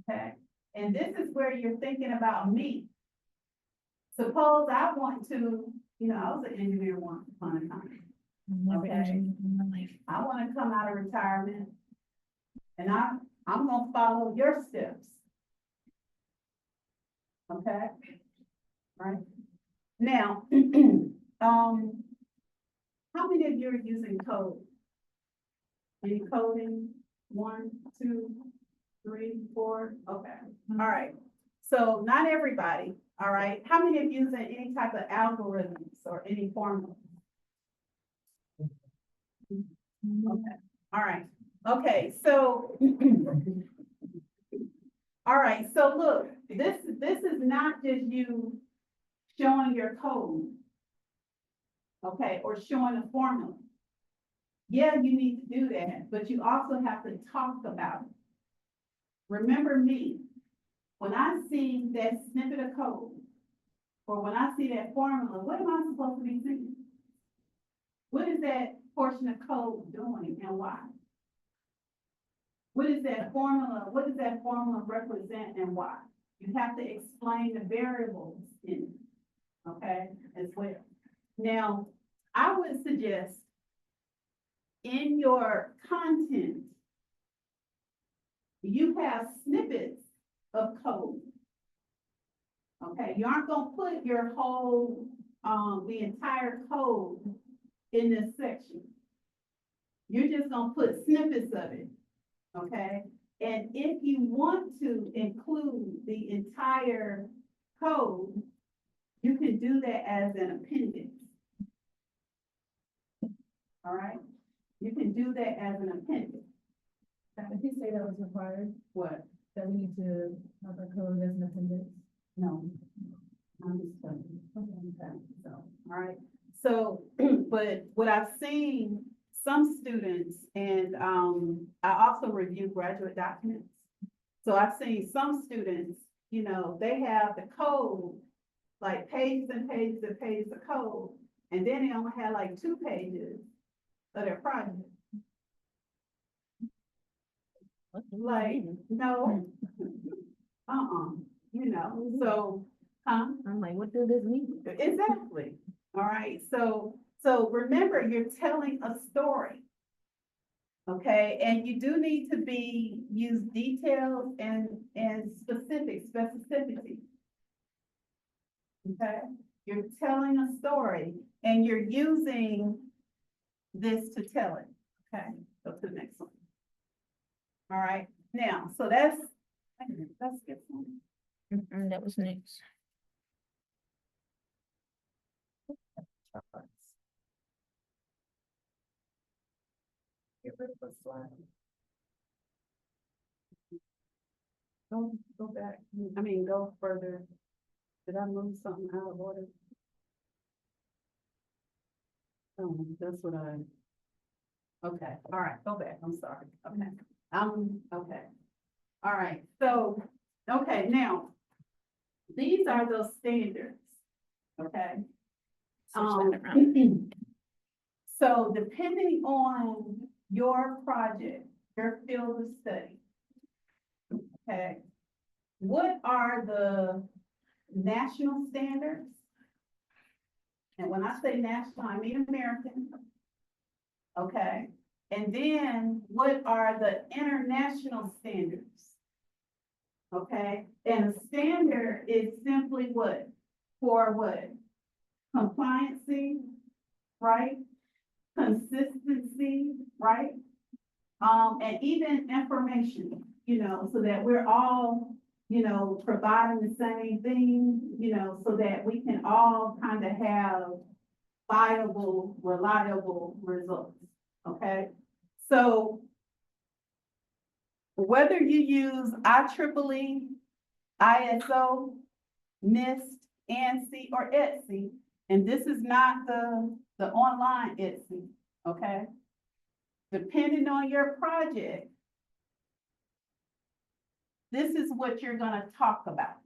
Okay, and this is where you're thinking about me. Suppose I want to, I was an engineer once upon a time. Never Okay. engineered in my life. I wanna come out of retirement. And I'm gonna follow your steps. Okay? Right? Now, how many of you are using code? Any coding? 1, 2, 3, 4? Okay, all right. So not everybody, all right? How many of you using any type of algorithms or any formulas? Okay, all right, okay, so. All right, so look, this is not just you showing your code. Okay, or showing a formula. Yeah, you need to do that, but you also have to talk about it. Remember me, when I see that snippet of code, or when I see that formula, what am I supposed to be thinking? What is that portion of code doing and why? What does that formula represent and why? You have to explain the variables in it, okay, as well. Now, I would suggest in your content, you have snippets of code. Okay, you aren't gonna put your whole, the entire code in this section. You're just gonna put snippets of it, okay? And if you want to include the entire code, you can do that as an appendix. All right? You can do that as an appendix. Did he say that was required, What? that we need to have our code as an appendix? No. I'm just telling you. Okay, so, all right. So, but what I've seen some students, and I also review graduate documents. So I've seen some students, they have the code, like pages and pages and pages of code, and then they only have like 2 pages of their project. Like, no, so, I'm like, what does this mean? exactly, all right, so remember, you're telling a story. Okay, and you do need to use details and specificity. Okay, you're telling a story and you're using this to tell it. Okay, go to the next one. All right, now, so let's get some. That was next. Get rid of the slide. Go back, go further. Did I move something out of order? Oh, that's what okay, all right, go back, I'm sorry, okay. Okay. All right, so, okay, now, these are those standards, okay? Switch that around. So depending on your project, your field of study, okay, what are the national standards? And when I say national, I mean American. Okay, and then what are the international standards? Okay, and a standard is simply what? For what? Compliancy, right? Consistency, right? And even information, so that we're all, providing the same thing, so that we can all kind of have viable, reliable results, okay? So whether you use IEEE, ISO, NIST, ANSI, or ETSI, and this is not the online ETSI, okay? Depending on your project, this is what you're gonna talk about,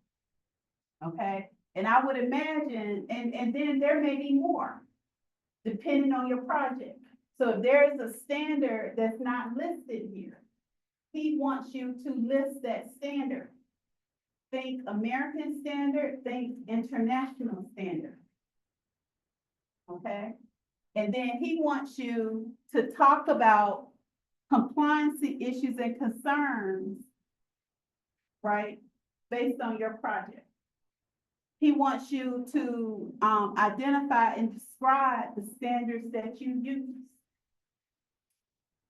okay? And I would imagine, and then there may be more, depending on your project. So if there's a standard that's not listed here, he wants you to list that standard. Think American standard, think international standard. Okay? And then he wants you to talk about compliancy issues and concerns, right, based on your project. He wants you to identify and describe the standards that you use.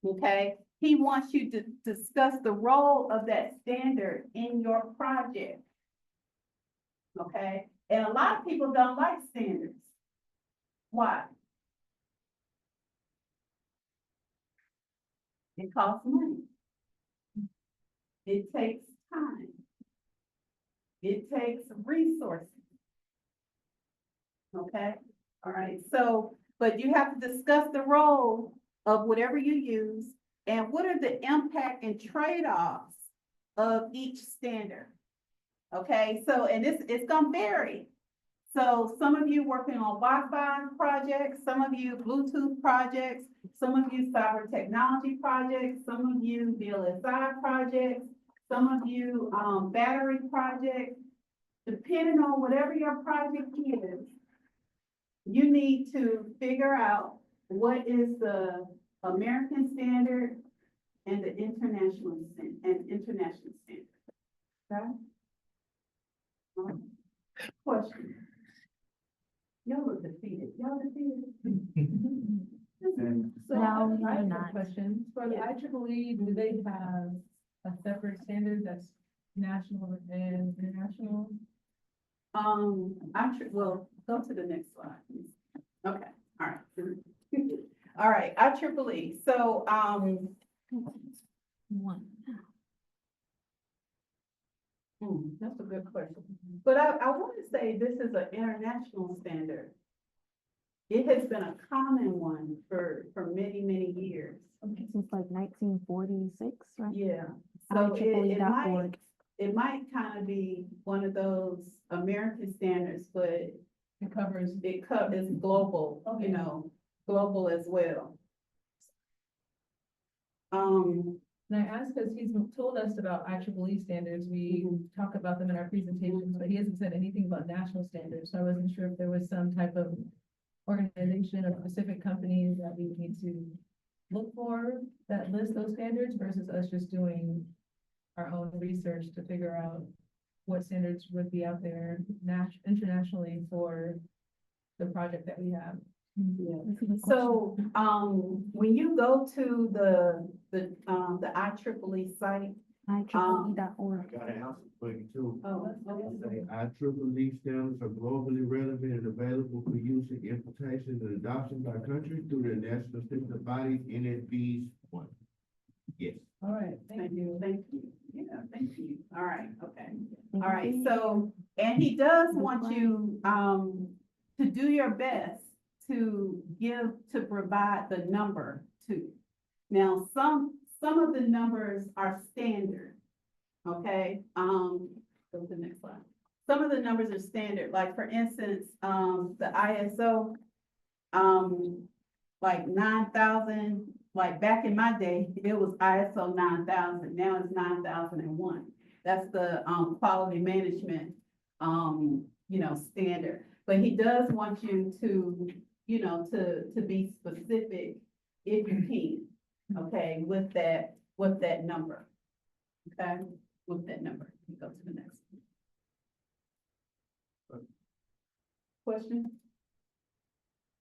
Okay? He wants you to discuss the role of that standard in your project. Okay? And a lot of people don't like standards. Why? It costs money. It takes time. It takes resources. Okay, all right, so, but you have to discuss the role of whatever you use and what are the impact and trade-offs of each standard. Okay, so, and it's gonna vary. So some of you working on Wi-Fi projects, some of you Bluetooth projects, some of you cyber technology projects, some of you VLSI projects, some of you battery projects. Depending on whatever your project is, you need to figure out what is the American standard and the international standard. Okay? All right. Question. Y'all look defeated. Y'all defeated. And So No, I have you're a not. question. For the Yeah. IEEE, do they have a separate standard that's national and international? Well, go to the next slide, please. Okay, all right. All right, IEEE, so, One. that's a good question. But I want to say this is an international standard. It has been a common one for many, many years. Since like 1946, right? Yeah, so IEEE.org. it might kind of be one of those American standards, but It covers, it's global, you Okay. know, global as well. and I asked because he's told us about IEEE standards. We talk about them in our presentations, but he hasn't said anything about national standards. So I wasn't sure if there was some type of organization or specific companies that we need to look for that list those standards versus us just doing our own research to figure out what standards would be out there internationally for the project that we have. That's a good question. So, when you go to the IEEE site, IEEE.org. I got an answer for you too. okay. IEEE standards are globally relevant and available for use in implementation and adoption by country through the national standard body, NSB's one. Yes. All right, thank you. Thank you, yeah, thank you, all right, okay. Thank All right, you. so, and he does No want you, to do your best to provide the number too. Now, some of the numbers are standard, okay? Go to the next slide. Some of the numbers are standard, like for instance, the ISO, like 9,000, like back in my day, it was ISO 9,000, now it's 9,001. That's the, quality management, standard. But he does want you to, to be specific if you can, okay, with that number. Okay, with that number. You go to the next one. Question?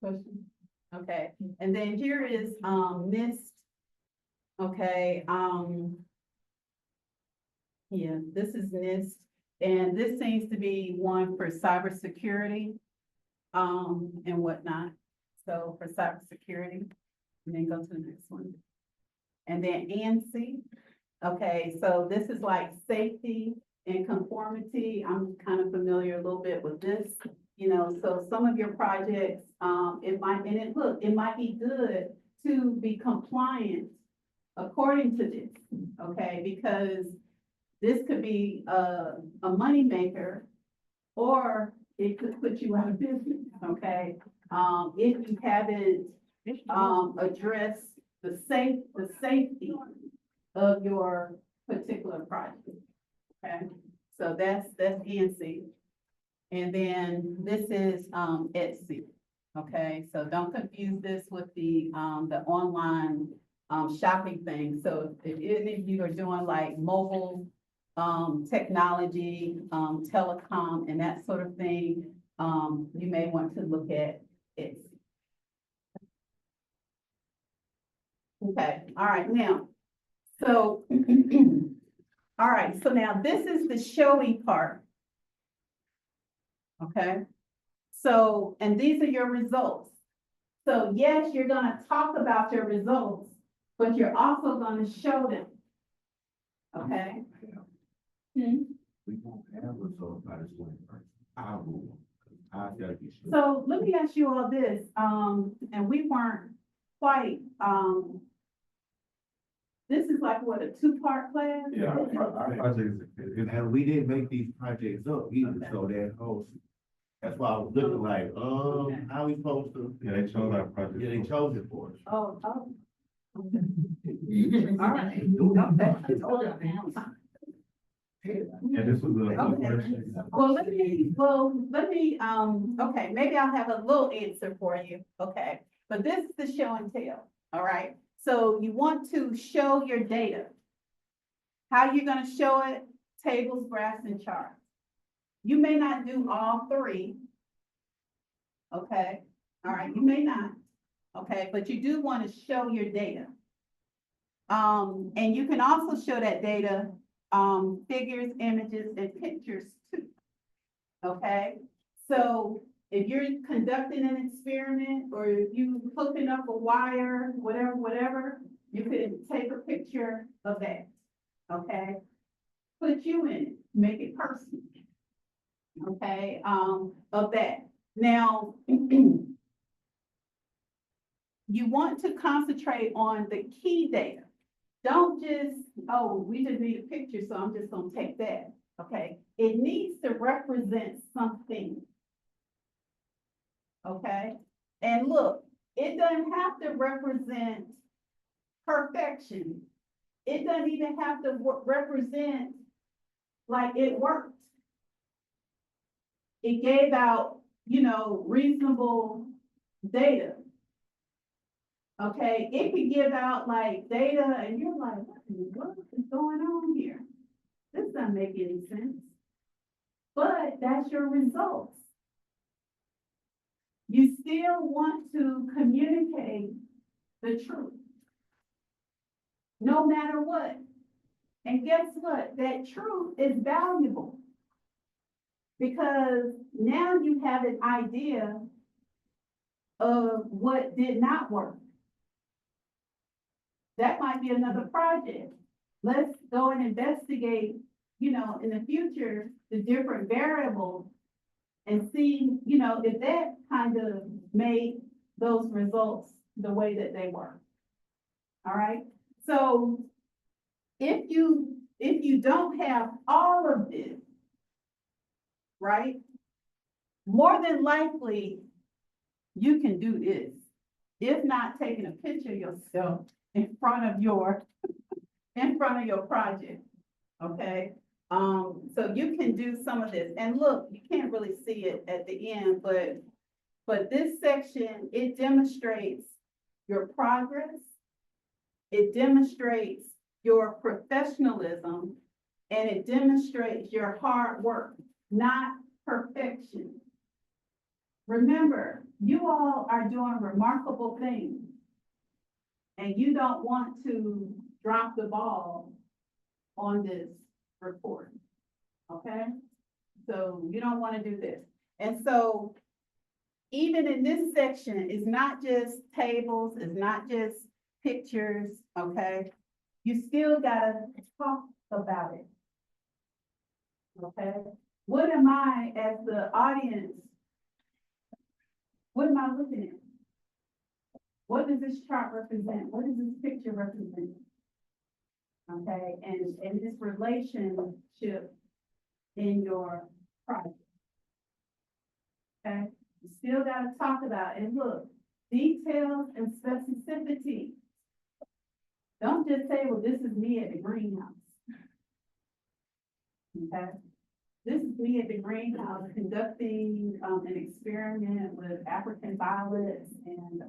Question? Okay, and then here is, NIST. Okay, yeah, this is NIST, and this seems to be one for cybersecurity, and whatnot. So for cybersecurity, and then go to the next one. And then ANSI, okay, so this is like safety and conformity. I'm kind of familiar a little bit with this, so some of your projects, it might be good to be compliant according to this, okay? Because this could be a moneymaker, or it could put you out of business, okay? If you haven't, addressed the safety of your particular project. Okay, so that's ENC. And then this is, Etsy. Okay, so don't confuse this with the online, shopping thing. So if any of you are doing like mobile, technology, telecom and that sort of thing, you may want to look at Etsy. Okay, all right, now, so, all right, so now this is the showy part. Okay, so, and these are your results. So yes, you're gonna talk about your results, but you're also gonna show them. Okay? Hmm? We won't have results by the 21st. I will. I gotta be sure. So let me ask you all this, and we weren't quite, this is like what, a two-part class? Yeah, our projects, and we didn't make these projects up either, so that whole, that's why I was looking like, how we supposed to? Yeah, they chose our project. Yeah, they chose it for us. Oh, oh. All right. Okay. Yeah, this was a Okay. question. Well, let me, okay, maybe I'll have a little answer for you, okay? But this is the show and tell, all right? So you want to show your data. How you gonna show it? Tables, graphs, and charts. You may not do all three. Okay, all right, you may not, okay, but you do want to show your data. And you can also show that data, figures, images, and pictures too. Okay, so if you're conducting an experiment or if you hooking up a wire, whatever, you could take a picture of that. Okay, put you in it, make it personal. Okay, of that. Now, you want to concentrate on the key data. Don't just, oh, we just need a picture, so I'm just gonna take that, okay? It needs to represent something. Okay, and look, it doesn't have to represent perfection. It doesn't even have to represent like it worked. It gave out, reasonable data. Okay, it could give out like data and you're like, what is going on here? This doesn't make any sense. But that's your results. You still want to communicate the truth, no matter what. And guess what? That truth is valuable because now you have an idea of what did not work. That might be another project. Let's go and investigate, in the future, the different variables and see, if that kind of made those results the way that they were. All right. So if you don't have all of this, right, more than likely you can do this. If not taking a picture of yourself in front of your project, okay? So you can do some of this. And look, you can't really see it at the end, but this section, it demonstrates your progress. It demonstrates your professionalism, and it demonstrates your hard work, not perfection. Remember, you all are doing remarkable things, and you don't want to drop the ball on this report, okay? So you don't want to do this. And so even in this section, it's not just tables, it's not just pictures, okay? You still gotta talk about it, okay? What am I, as the audience, what am I looking at? What does this chart represent? What does this picture represent? Okay, and this relationship in your project. Okay, you still gotta talk about it. And look, details and specificity. Don't just say, well, this is me at the greenhouse. Okay? This is me at the greenhouse conducting, an experiment with African violets and,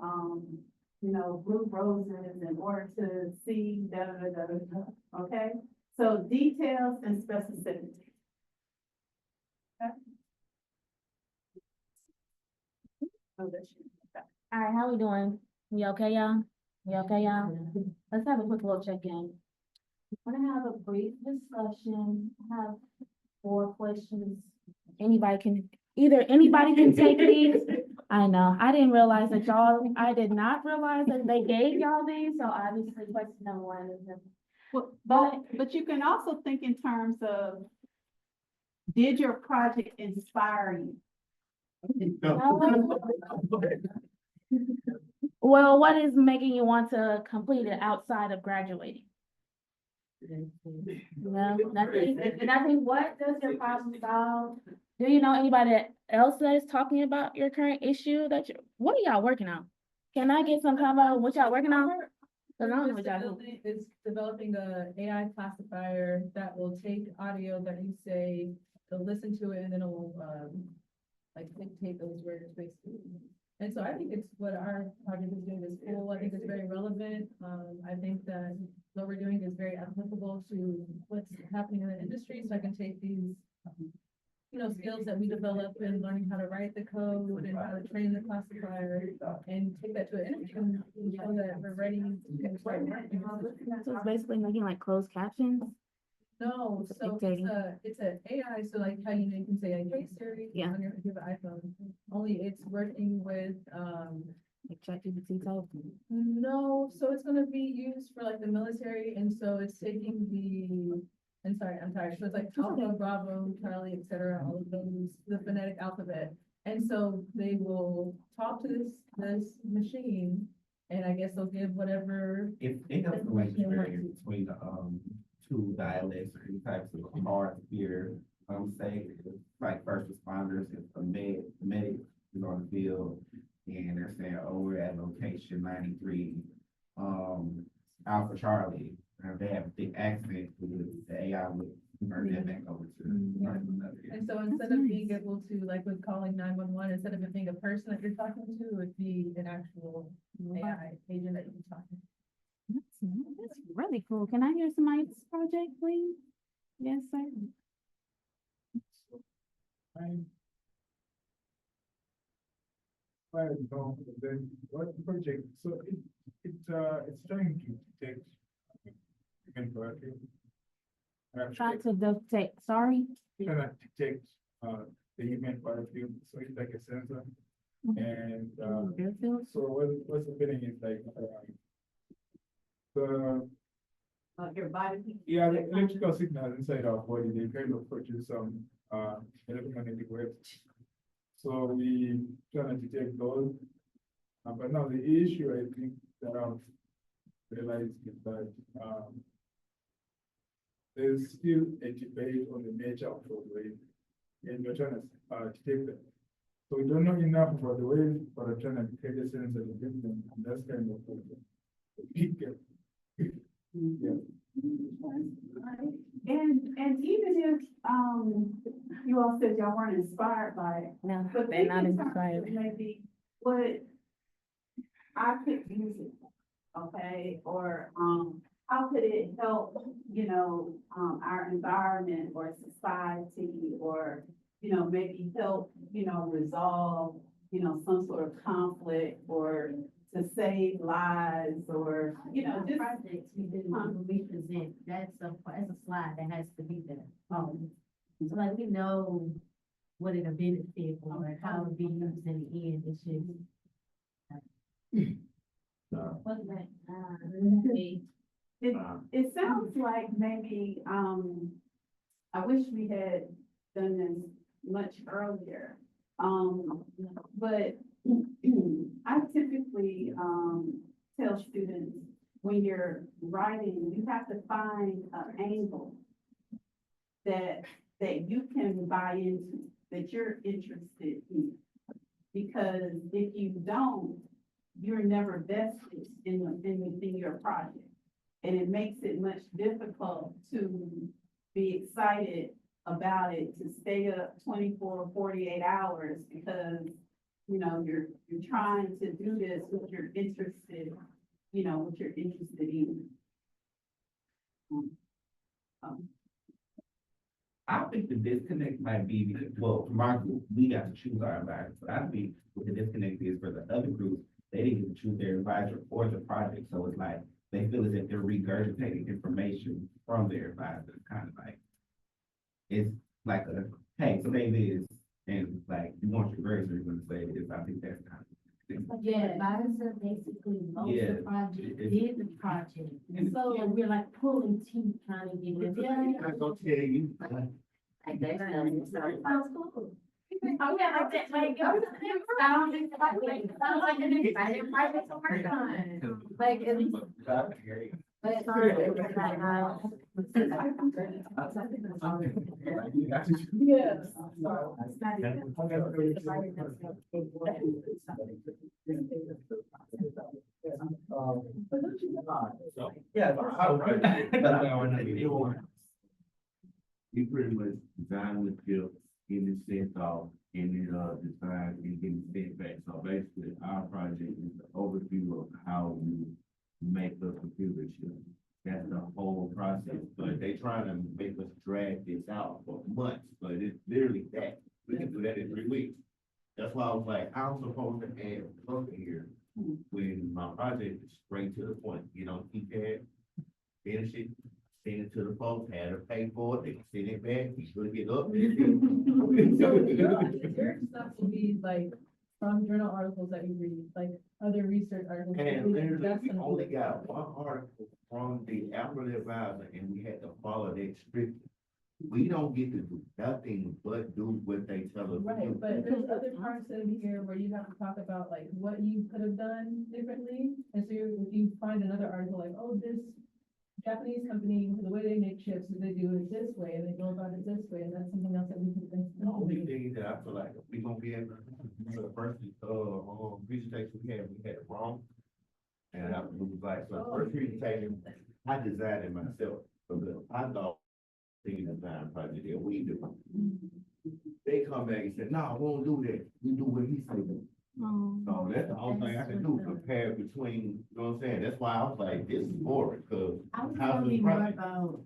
blue roses in order to see, da, da, da, da, da, okay? So details and specificity. Okay? Oh, that's you. Okay. All right, how we doing? We okay, y'all? We okay, y'all? Let's have a quick little check-in. We're gonna have a brief discussion, have 4 questions. Anybody can take these. I know, I didn't realize that I did not realize that they gave y'all these, so obviously question number 1 is But you can also think in terms of, did your project inspire you? well, what is making you want to complete it outside of graduating? No, nothing. What does your problem solve? Do you know anybody else that is talking about your current issue what are y'all working on? Can I get some combo what y'all working on? 'Cause I don't know what y'all do. It's developing a AI classifier that will take audio that you say, they'll listen to it and then it will, like dictate those words basically. And so I think it's what our project is doing is cool. I think it's very relevant. I think that what we're doing is very applicable to what's happening in the industry. So I can take these, skills that we develop in learning how to write the code and how to train the classifier and take that to an industry and show that we're ready to write. So it's basically making like closed captions. No, so Dictating. it's a AI, so like how you can say, like, hey Siri, Yeah. on your iPhone, only it's working with, Like ChatGPT type. no, so it's gonna be used for like the military, and so it's taking I'm sorry, so it's like Alpha, Bravo, Charlie, et cetera, all of those, the phonetic alphabet. And so they will talk to this machine, and I guess they'll give whatever. If it helps the language barrier between the, two dialects or any types of hard to hear, say, like first responders, if a medic is on the field and they're saying, oh, we're at location 93, Alpha Charlie, and they have a thick accent, the AI would convert that back over to. And so instead of being able to, like with calling 911, instead of it being a person that you're talking to, it would be an actual AI agent that you're talking to. That's really cool. Can I hear somebody's project, please? Yes, sir. What project, so it's trying to detect human biology. Trying to detect, sorry. Trying to detect, the human biology, so it's like a sensor. And, Deerfield? so what's happening is like, the, Your body. yeah, the electrical signals inside our body, they kind of produce some, electromagnetic waves. So we try to detect those. But now the issue I think that I've realized is that, there's still a debate on the nature of those waves. And we're trying to detect them. So we don't know enough about the waves, but we're trying to detect the sense of them, and that's kind of a big gap. Yeah. And even if, you all said y'all weren't inspired by it, No, but they're not think in terms inspired. of maybe what I could use it, okay, or, how could it help, our environment or society, or, maybe help, resolve, some sort of conflict, or to save lives, or, just. Projects we present, that's a slide that has to be there. So like we know what it'll benefit or how it'll be used in the end, it's just. What's that? It sounds like maybe, I wish we had done this much earlier. But I typically, tell students, when you're writing, you have to find an angle that you can buy into, that you're interested in. Because if you don't, you're never vested in your project. And it makes it much difficult to be excited about it, to stay up 24 or 48 hours because, you know, you're trying to do this what you're interested, you know, what you're interested in. Um, I think the disconnect might be, because, well, for my group, we got to choose our advisor, but I think what the disconnect is for the other groups, they didn't get to choose their advisor or the project, so it's like, they feel as if they're regurgitating information from their advisor, kind of like, it's like a, hey, say this, and like, you want your grades, so you're gonna say this, I think that's kind of. Yeah, advisor basically knows Yeah, the project, it- did the project, And so, and we're like pulling teeth trying to get it. I'm gonna tell you. Like, there's no, sounds cool. Oh, yeah, like that, like, sounds like an exciting project to work on. Like, at least. But it's not, it's like, Yeah. We pretty much design the chip, get it sent off, and then, design and get it sent back. So basically, our project is the overview of how we make the computer chip. That's the whole process, but they trying to make us drag this out for months, but it's literally that. We can do that in 3 weeks. That's why I was like, I'm supposed to add something here when my project is straight to the point, you know, keypad, finish it, send it to the folks, had to pay for it, they can send it back, you should get up. So your stuff will be like from journal articles that you read, like other research articles. that And you read, literally, that's we gonna only be- got one article from the Alfred advisor, and we had to follow that strictly. We don't get to do nothing but do what they tell us to Right, do. but there's other parts in here where you have to talk about like what you could have done differently. And so if you find another article like, oh, this Japanese company, the way they make chips, they do it this way, and they go about it this way, and that's something else that we could have The only done. thing that I feel like we gonna be able to, do the first, presentation we had it wrong. And I was like, so the first presentation, I designed it myself, because I thought the design project that we do. They come back and say, no, we won't do that, we do what he said. So that's the only thing I can do, compare between, you know what I'm saying, that's why I was like, this is boring, cause. I was how's wondering this more project? about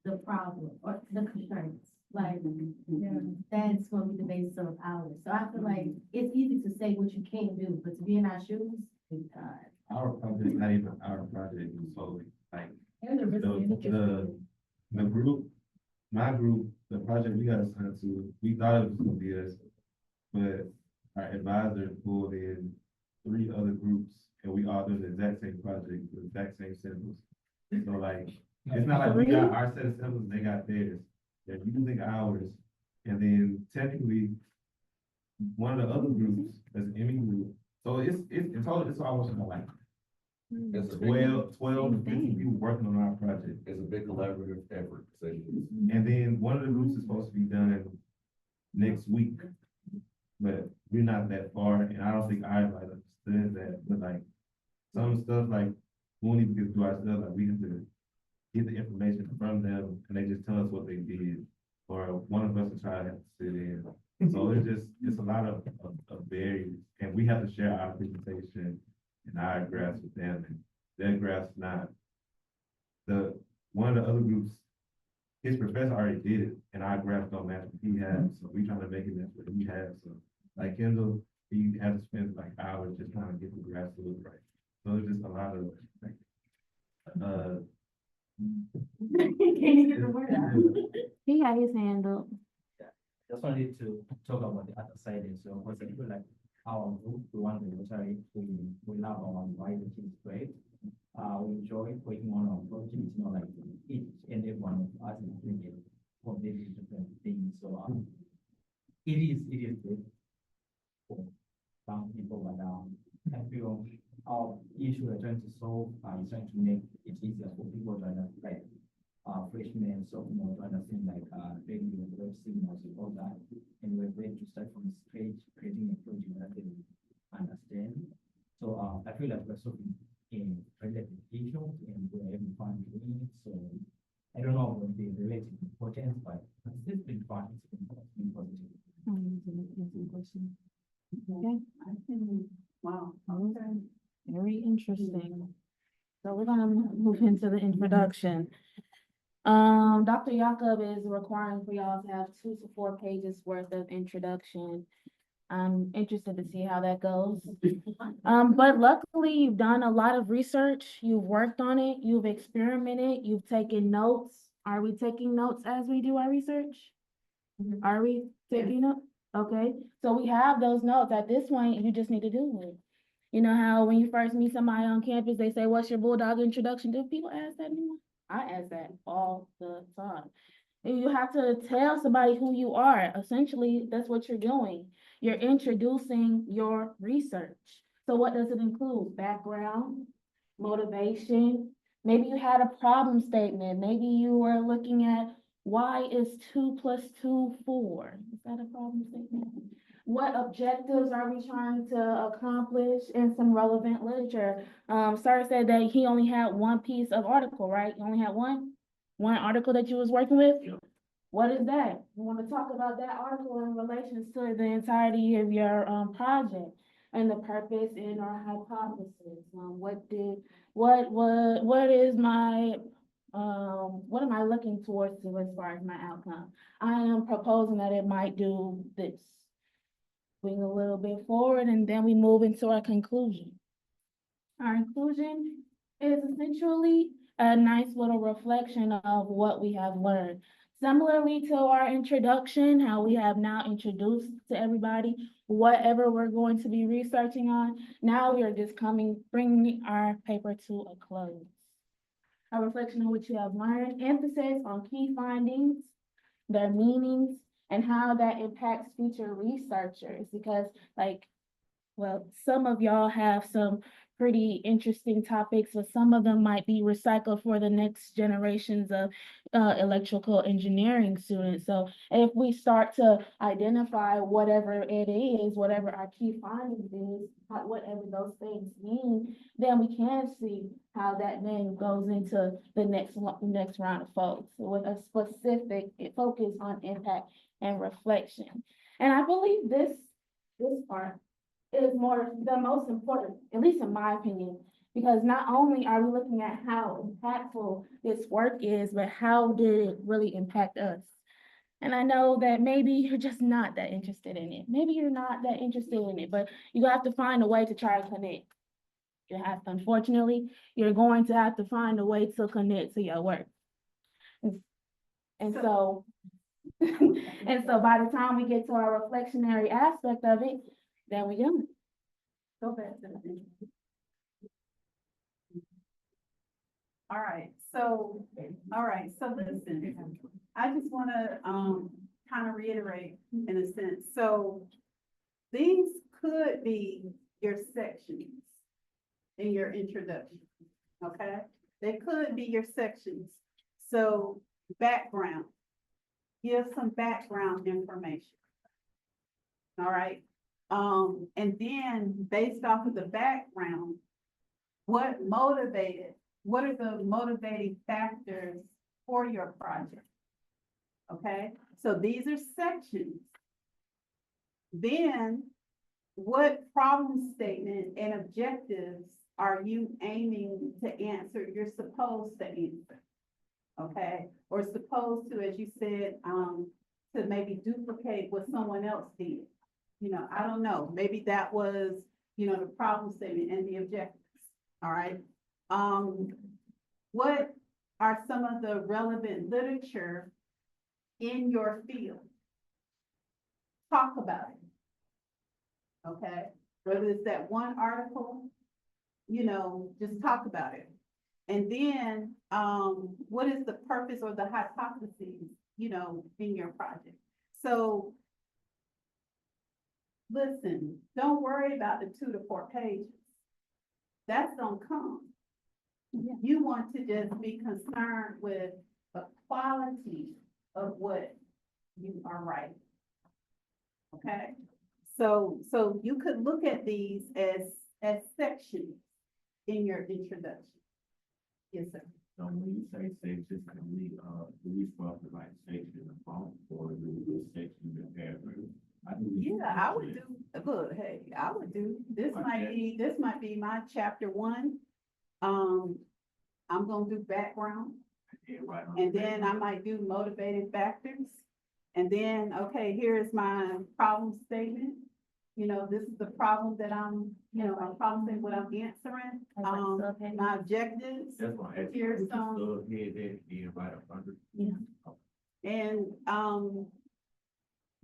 the problem or the concerns, like, Yeah. that's gonna be the basis of ours. So I feel like it's easy to say what you can't do, but to be in our shoes, it's hard. Our project, not even our project, is solely, like, And the risk management. the group, my group, the project we got assigned to, we thought it was gonna be us, but our advisor pulled in 3 other groups, and we all did the exact same project, the exact same symbols. So like, it's not like we got our set of symbols, they got theirs, they're using ours, and then technically, one of the other groups, that's an Emmy group, so it's in total, it's almost like It's a big, 12 to 15 people working on our project. it's a big collaborative effort, so. And then one of the groups is supposed to be done next week. But we're not that far, and I don't think I like understand that, but like, some stuff like, we won't even get to do our stuff, like, we have to get the information from them, and they just tell us what they did. Or one of us will try to have to sit in, so it's a lot of barriers, and we have to share our presentation and our graphs with them, and their graphs not. One of the other groups, his professor already did it, and our graphs don't match what he has, so we trying to make it match what he has, so. Like Kendall, he had to spend like hours just trying to get the graphs to look right, so it's just a lot of, like, Can't even get the word out. He got his hand up. Just wanted to talk about the other side as well, because I feel like our group, we want to try, we love our why which is great. We enjoy working on our projects, you know, like each and every one of us is doing it completely different things, so, it is good for some people, but, I feel our issue we're trying to solve, is trying to make it easier for people to understand, freshmen, sophomore, to understand like, reading the web signals and all that. And we're going to start from scratch, creating a project that they understand. So, I feel like we're solving in related issues and where we find doing it. So I don't know what the related importance, but it's been fun. It's been positive. Okay, I can, wow, okay. very interesting. So we're gonna move into the introduction. Dr. Jakob is requiring for y'all to have 2 to 4 pages worth of introduction. I'm interested to see how that goes. But luckily you've done a lot of research, you've worked on it, you've experimented, you've taken notes. Are we taking notes as we do our research? Are we taking notes? Okay, so we have those notes. At this point, you just need to do it. You know how when you first meet somebody on campus, they say, what's your bulldog introduction? Do people ask that anymore? I ask that all the time. And you have to tell somebody who you are. Essentially, that's what you're doing. You're introducing your research. So what does it include? Background, motivation. Maybe you had a problem statement. Maybe you were looking at why is 2 plus 2 4? Is that a problem statement? What objectives are we trying to accomplish in some relevant literature? Sir said that he only had one piece of article, right? You only had one article that you was working with? Yep. What is that? We want to talk about that article in relation to the entirety of your project and the purpose and our hypothesis. What am I looking towards to as far as my outcome? I am proposing that it might do this. Bring a little bit forward and then we move into our conclusion. Our conclusion is essentially a nice little reflection of what we have learned. Similarly to our introduction, how we have now introduced to everybody whatever we're going to be researching on, now we are just bringing our paper to a close. A reflection on what you have learned, emphasis on key findings, their meanings, and how that impacts future researchers. Because some of y'all have some pretty interesting topics, but some of them might be recycled for the next generations of electrical engineering students. So if we start to identify whatever it is, whatever our key findings is, whatever those things mean, then we can see how that then goes into the next round of folks with a specific focus on impact and reflection. And I believe this part is the most important, at least in my opinion, because not only are we looking at how impactful this work is, but how did it really impact us? And I know that maybe you're just not that interested in it. Maybe you're not that interested in it, but you have to find a way to try to connect. Unfortunately, you're going to have to find a way to connect to your work. And so by the time we get to our reflectionary aspect of it, then we do. Go back to the. All right, so listen, I just wanna, kind of reiterate in a sense, so these could be your sections in your introduction, okay? They could be your sections, so background, give some background information. All right, and then based off of the background, what are the motivating factors for your project? Okay, so these are sections. Then what problem statement and objectives are you aiming to answer? You're supposed to answer, okay? Or supposed to, as you said, to maybe duplicate what someone else did. You know, I don't know, maybe that was, the problem statement and the objectives, all right? What are some of the relevant literature in your field? Talk about it, okay? Whether it's that one article, just talk about it. And then, what is the purpose or the hypotheses, in your project? So, listen, don't worry about the 2 to 4 pages. That's gonna come. You want to just be concerned with the quality of what you are writing. Okay? So you could look at these as sections in your introduction. Yes, sir. So when you say section, do we supposed to like section the phone or do we just section the paragraph? Yeah, I would do, look, hey, I would do, this might be my chapter 1. I'm gonna do background, and then I might do motivating factors. And then, okay, here's my problem statement. You know, this is the problem that my problem statement, what I'm answering, my objectives. That's why I asked. Here's some, So, yeah, then right up under. and,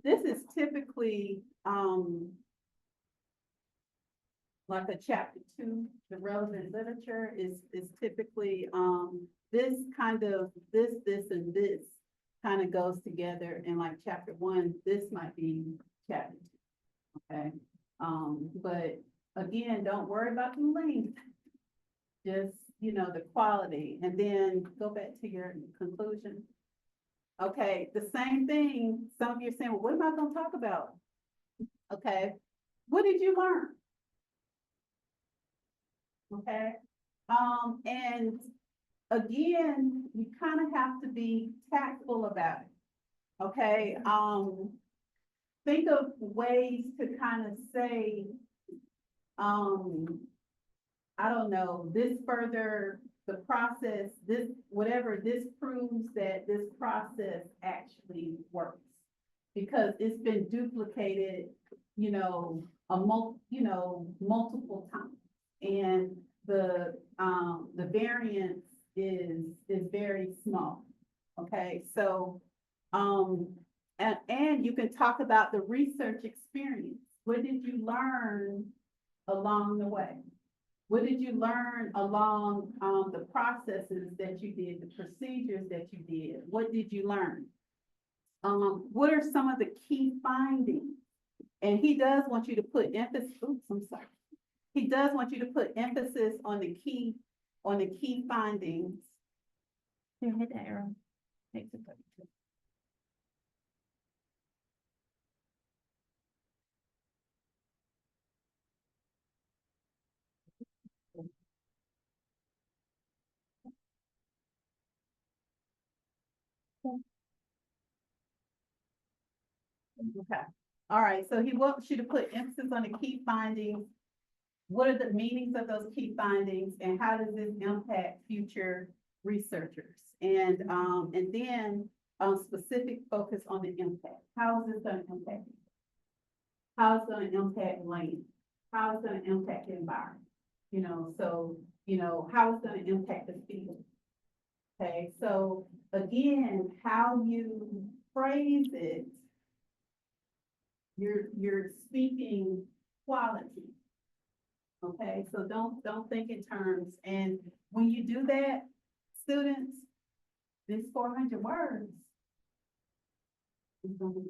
this is typically, like a chapter 2, the relevant literature is typically, this kind of, this, and this kind of goes together, and like chapter 1, this might be chapter 2, okay? But again, don't worry about the length, just, the quality, and then go back to your conclusion. Okay, the same thing, some of you are saying, well, what am I gonna talk about? Okay, what did you learn? Okay, and again, you kind of have to be tactful about it. Okay, think of ways to kind of say, I don't know, this further, the process, this, whatever, this proves that this process actually works. Because it's been duplicated, multiple times. And the variance is very small, okay? So, and you can talk about the research experience. What did you learn along the way? What did you learn along the processes that you did, the procedures that you did? What did you learn? What are some of the key findings? And he does want you to put emphasis, oops, I'm sorry. He does want you to put emphasis on the key findings. Here, hit that arrow. Makes it good. Okay, all right, so he wants you to put emphasis on the key findings. What are the meanings of those key findings, and how does this impact future researchers? And then specific focus on the impact. How is this going to impact you? How it's going to impact land? How it's going to impact the environment? How it's going to impact the field. Okay, so again, how you phrase it, you're speaking quality. Okay, so don't think in terms, and when you do that, students, this 400 words is gonna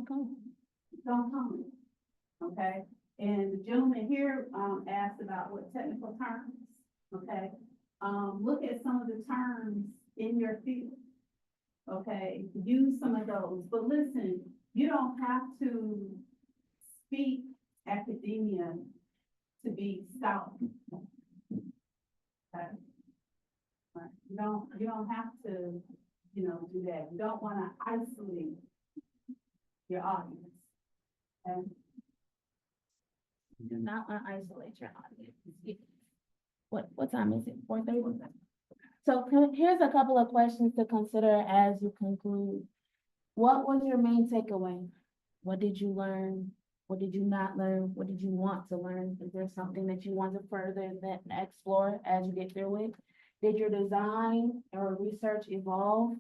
come. Okay, and the gentleman here, asked about what technical terms, okay? Look at some of the terms in your field, okay? Use some of those, but listen, you don't have to speak academia to be scholar. Okay? Right. You don't have to, do that. You don't want to isolate your audience. Okay? You do not want to isolate your audience. What time is it? 4:30? So here's a couple of questions to consider as you conclude. What was your main takeaway? What did you learn? What did you not learn? What did you want to learn? Is there something that you want to further explore as you get through it? Did your design or research evolve?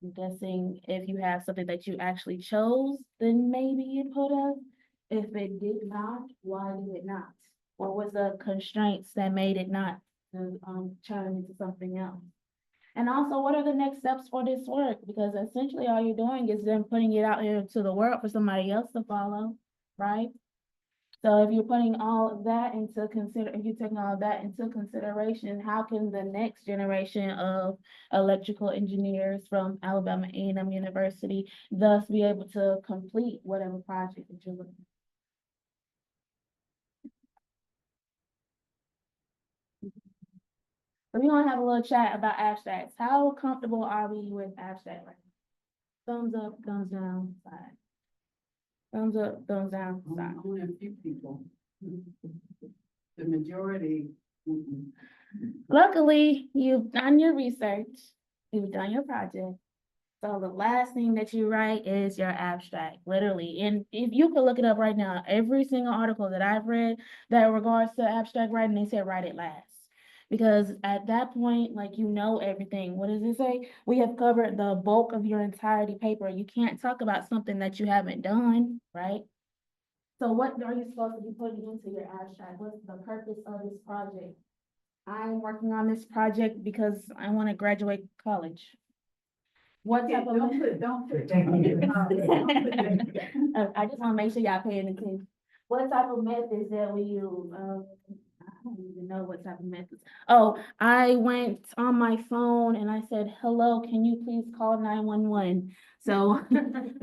I'm guessing if you have something that you actually chose, then maybe it could have. If it did not, why did it not? What was the constraints that made it not to turn into something else? And also, what are the next steps for this work? Because essentially all you're doing is then putting it out here to the world for somebody else to follow, right? So if you're putting all of that into if you're taking all of that into consideration, how can the next generation of electrical engineers from Alabama A&M University thus be able to complete whatever project that you're looking at? So we're gonna have a little chat about abstracts. How comfortable are we with abstract? Thumbs up, thumbs down, side. Thumbs up, thumbs down, side. Only a few people. The majority. Luckily, you've done your research, you've done your project. So the last thing that you write is your abstract, literally. And if you could look it up right now, every single article that I've read that regards to abstract writing, they said write it last. Because at that point, like, you know everything. What does it say? We have covered the bulk of your entirety paper. You can't talk about something that you haven't done, right? So what are you supposed to be putting into your abstract? What's the purpose of this project? I'm working on this project because I want to graduate college. What type of? Don't put that. I just want to make sure y'all paying attention. What type of methods that we use? I don't even know what type of methods. Oh, I went on my phone and I said, hello, can you please call 911? So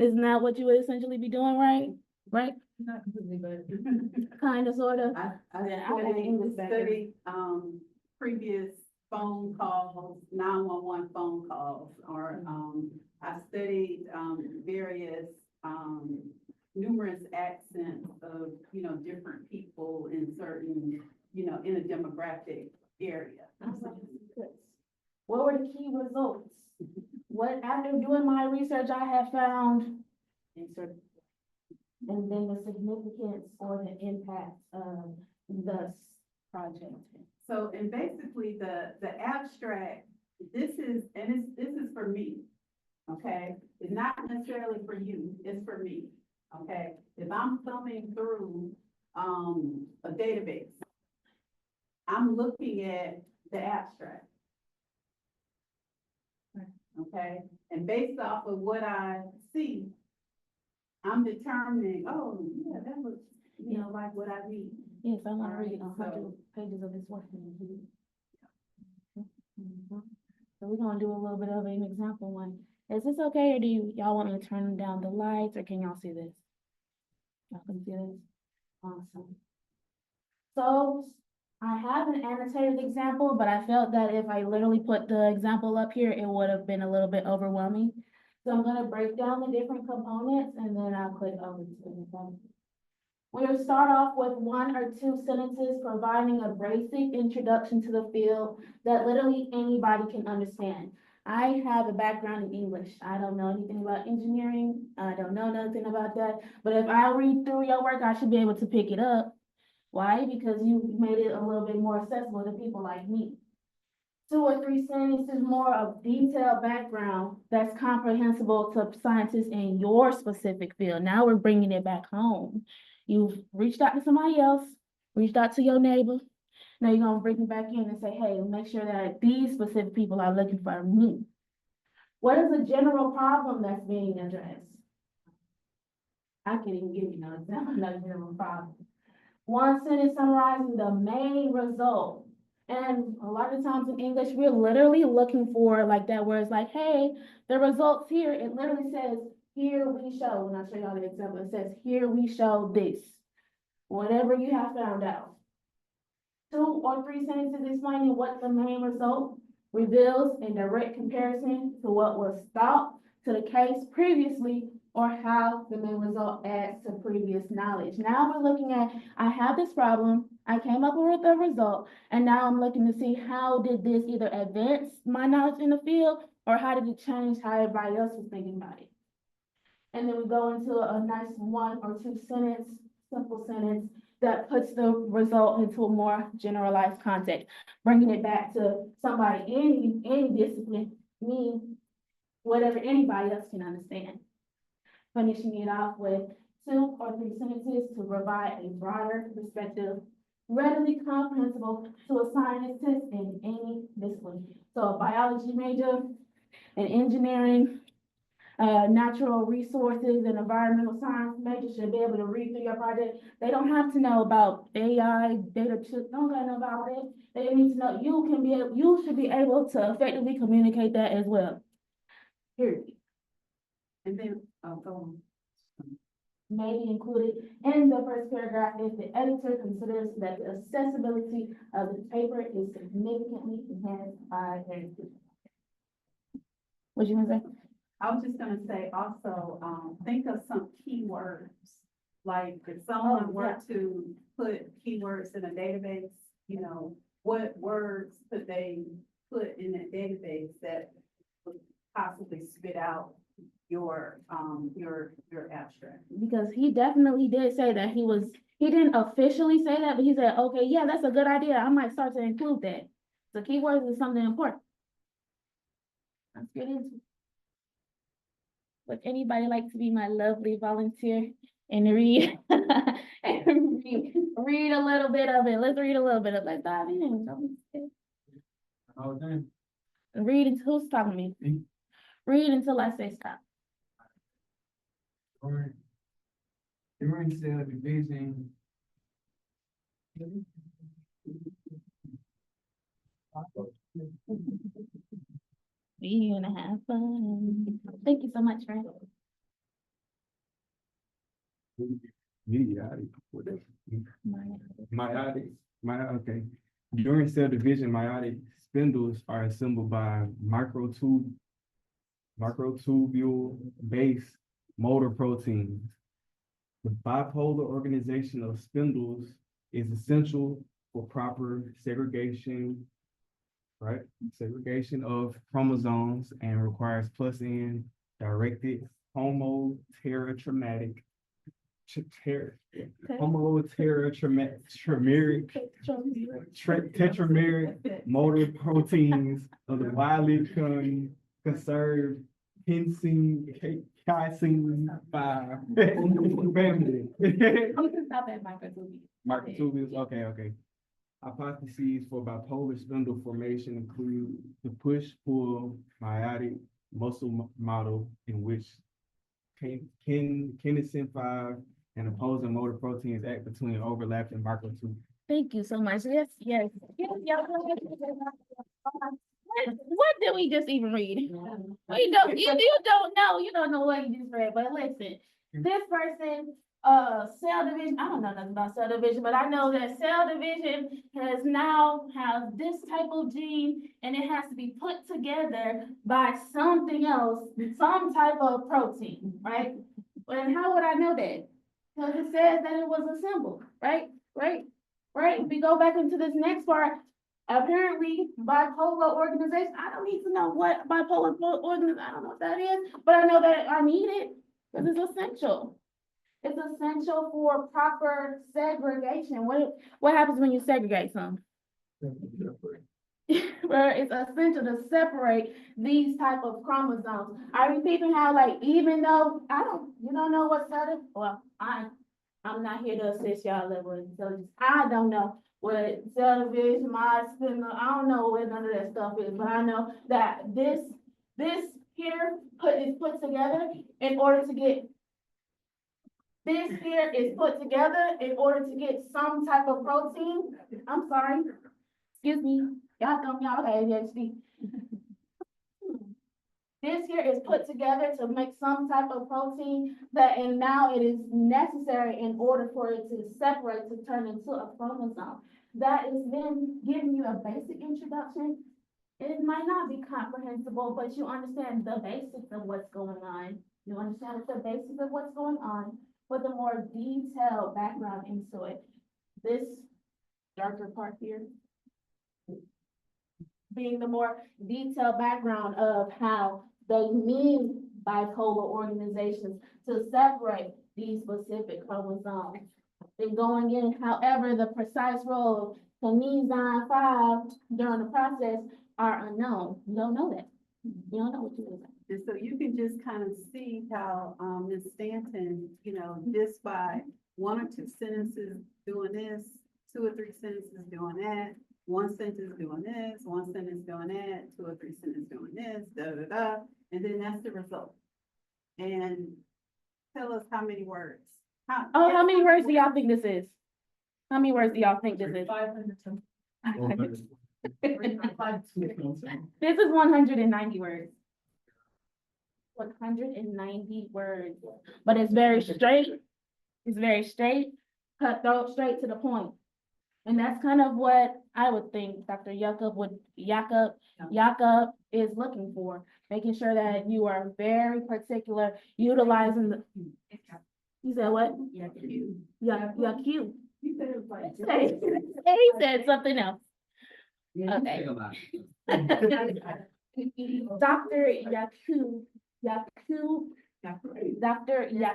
isn't that what you would essentially be doing, right? Right? Not completely, but. Kind of, sort of. I Yeah, I had English back then. studied, previous phone calls, 911 phone calls, or, I studied, various, numerous accents of, different people in certain, in a demographic area. I was like, "Good." What were the key results? What, after doing my research, I have found, insert, and then the significance or the impact of this project. So, and basically the abstract, this is for me, okay? It's not necessarily for you, it's for me, okay? If I'm thumbing through, a database, I'm looking at the abstract. Okay, and based off of what I see, I'm determining, oh, yeah, that looks, like what I read. Yes, I want to read Alright, 100 pages of this work. So we're gonna do a little bit of an example one. Is this okay, or do y'all want me to turn down the lights, or can y'all see this? Y'all can see this? Awesome. So I have an annotated example, but I felt that if I literally put the example up here, it would have been a little bit overwhelming. So I'm gonna break down the different components and then I'll click over to the example. We'll start off with 1 or 2 sentences providing a basic introduction to the field that literally anybody can understand. I have a background in English. I don't know anything about engineering. I don't know nothing about that. But if I read through your work, I should be able to pick it up. Why? Because you made it a little bit more accessible to people like me. 2 or 3 sentences more of detailed background that's comprehensible to scientists in your specific field. Now we're bringing it back home. You've reached out to somebody else, reached out to your neighbor. Now you're gonna bring it back in and say, hey, make sure that these specific people are looking for me. What is the general problem that's being addressed? I can't even give you no example, no general problem. 1 sentence summarizing the main result. And a lot of times in English, we're literally looking for like that where it's like, hey, the results here, it literally says, here we show, when I show y'all the example, it says, here we show this, whatever you have found out. 2 or 3 sentences explaining what the main result reveals in direct comparison to what was thought to the case previously, or how the main result adds to previous knowledge. Now we're looking at, I have this problem, I came up with a result, and now I'm looking to see how did this either advance my knowledge in the field, or how did it change how everybody else was thinking about it. And then we go into a nice 1 or 2 sentence, simple sentence, that puts the result into a more generalized context, bringing it back to somebody, any discipline, me, whatever anybody else can understand. Finishing it off with 2 or 3 sentences to provide a broader perspective, readily comprehensible to a scientist in any discipline. So a biology major, an engineering, natural resources and environmental science major should be able to read through your project. They don't have to know about AI, data, don't gotta know about it. They need to know, you should be able to effectively communicate that as well. Period. And then, go on. may be included in the first paragraph if the editor considers that the accessibility of the paper is significantly enhanced by heritage. What you gonna say? I was just gonna say also, think of some keywords. Like if someone were to put keywords in a database, you know, what words could they put in that database that would possibly spit out your abstract? Because he definitely did say that he didn't officially say that, but he said, okay, yeah, that's a good idea. I might start to include that. So keywords is something important. Let's get into it. Would anybody like to be my lovely volunteer and read and read a little bit of it? Let's read a little bit of it. Let's dive in. Don't be scared. Oh, dang. Read until who's talking to me? Me. Read until I say stop. During cell division. We're gonna have fun. Thank you so much, friend. Meiotic, whatever. Okay. During cell division, meiotic spindles are assembled by microtubule-based motor proteins. The bipolar organization of spindles is essential for proper segregation, right? Segregation of chromosomes and requires plus-N directed homoteratrameric tetrameric motor proteins of the widely conserved casein 5 family. Stop at microtubule. Microtubules, okay. Hypotheses for bipolar spindle formation include the push-pull meiotic muscle model in which kinesin 5 and opposing motor proteins act between overlapping microtubules. Thank you so much. Yes. What did we just even read? You don't know what you just read, but listen, this person, cell division, I don't know nothing about cell division, but I know that cell division has this type of gene, and it has to be put together by something else, some type of protein, right? And how would I know that? Because it says that it was assembled, right? If we go back into this next part, apparently bipolar organization, I don't need to know what bipolar organization, I don't know what that is, but I know that I need it because it's essential. It's essential for proper segregation. What happens when you segregate something? Where it's essential to separate these type of chromosomes. I repeating how, like, even though you don't know what cell, well, I'm not here to assist y'all level of intelligence. I don't know what cell division, I don't know what none of that stuff is, but I know that this here is put together in order to get some type of protein. I'm sorry. Excuse me. Y'all have ADHD. This here is put together to make some type of protein and now it is necessary in order for it to separate to turn into a chromosome. That is then giving you a basic introduction. It might not be comprehensible, but you understand the basics of what's going on. You understand the basics of what's going on with a more detailed background into it. This darker part here being the more detailed background of how they need bipolar organizations to separate these specific chromosomes. Then going in, however, the precise role of kinesin 5 during the process are unknown. You don't know that. You don't know what you're doing. And so you can just kind of see how, Ms. Stanton, just by one or two sentences doing this, 2 or 3 sentences doing that, one sentence doing this, one sentence doing that, 2 or 3 sentences doing this, and then that's the result. And tell us how many words. How many words do y'all think this is? How many words do y'all think this is? 500. This is 190 words. 190 words, but it's very straight It's very straight, cutthroat, straight to the point. And that's kind of what I would think Dr. Jakob is looking for, making sure that you are very particular, utilizing the, you said what? Yeah, cute. Yeah, cute. You said it was like. He said something else. Yeah, you Okay. say a lot. Dr. Yaku, Dr. That's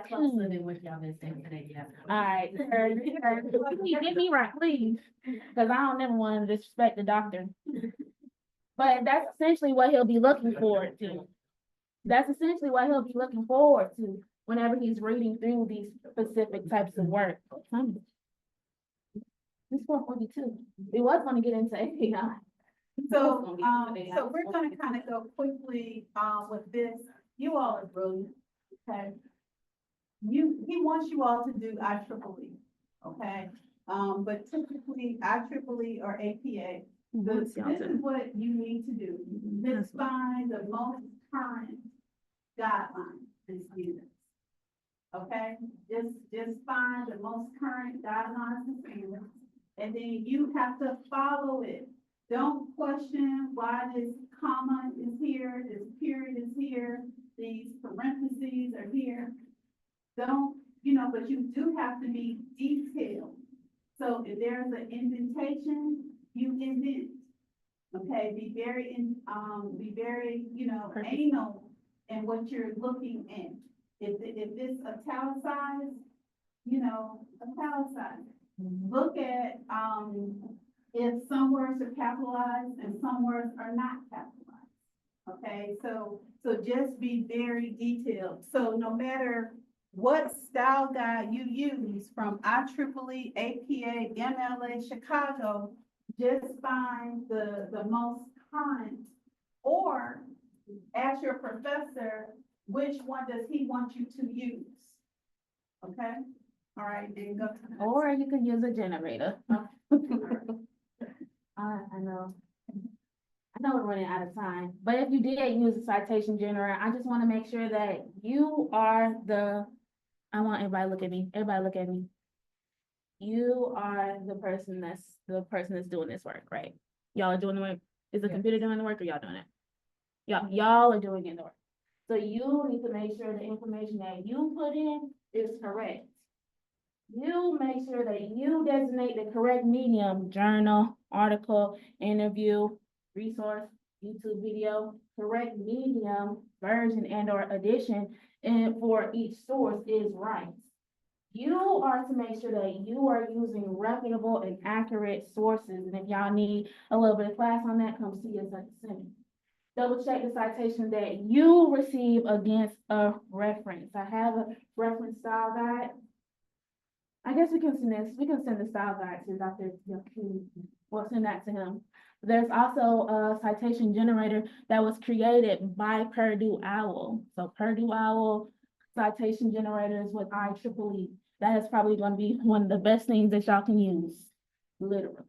closer Yaku. than what y'all been saying today, yeah. All right, please get me right, please, because I don't never want to disrespect the doctor. But that's essentially what he'll be looking forward to. That's essentially what he'll be looking forward to whenever he's reading through these specific types of work. It's 4:42. We was gonna get into AI. So, so we're gonna kind of go quickly, with this. You all are brilliant, okay? He wants you all to do IEEE, okay? But typically IEEE or APA, this is what you need to do. Just find the most current guidelines and standards. Okay, just find the most current guidelines and standards, and then you have to follow it. Don't question why this comma is here, this period is here, these parentheses are here. Don't, but you do have to be detailed. So if there's an indentation, you indent. Okay, be very, anal in what you're looking at. If it's italicized, italicize. Look at, if some words are capitalized and some words are not capitalized. Okay, so just be very detailed. So no matter what style guide you use from IEEE, APA, MLA, Chicago, just find the most current, or ask your professor, which one does he want you to use? Okay, all right, then go to the next. Or you could use a generator. I know. I know we're running out of time, but if you did use a citation generator, I just want to make sure that you are I want everybody to look at me. You are the person that's doing this work, right? Y'all are doing the work. Is the computer doing the work or y'all doing it? Y'all are doing the work. So you need to make sure the information that you put in is correct. You make sure that you designate the correct medium: journal, article, interview, resource, YouTube video, correct medium, version, and or edition, and for each source is right. You are to make sure that you are using reputable and accurate sources, and if y'all need a little bit of class on that, come see us at the center. Double check the citation that you receive against a reference. I have a reference style guide. I guess we can send the style guide to Dr. Yaku. We'll send that to him. There's also a citation generator that was created by Purdue OWL. So Purdue OWL citation generators with IEEE. That is probably going to be one of the best things that y'all can use, literally.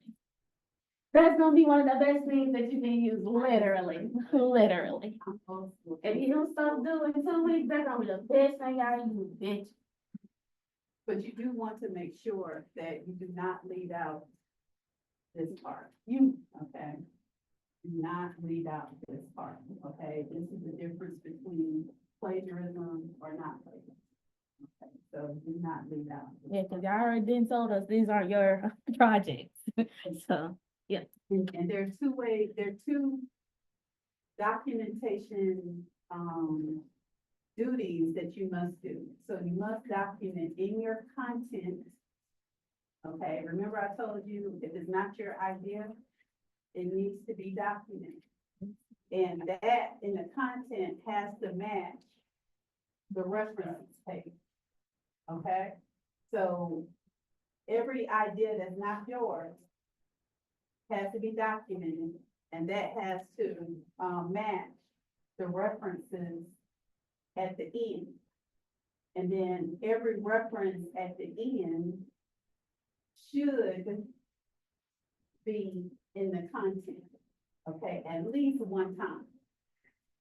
That's going to be one of the best things that you can use, literally. If you don't stop doing 2 weeks, that's going to be the best thing I use, bitch. But you do want to make sure that you do not leave out this part. Okay? Do not leave out this part, okay? This is the difference between plagiarism or not plagiarism. Okay, so do not leave out. Yeah, because y'all already did told us these are your projects. So, yeah. And there are two documentation, duties that you must do. So you must document in your content. Okay, remember I told you, if it's not your idea, it needs to be documented. And that in the content has to match the reference page. Okay, so every idea that's not yours has to be documented, and that has to match the references at the end. And then every reference at the end should be in the content, okay, at least one time.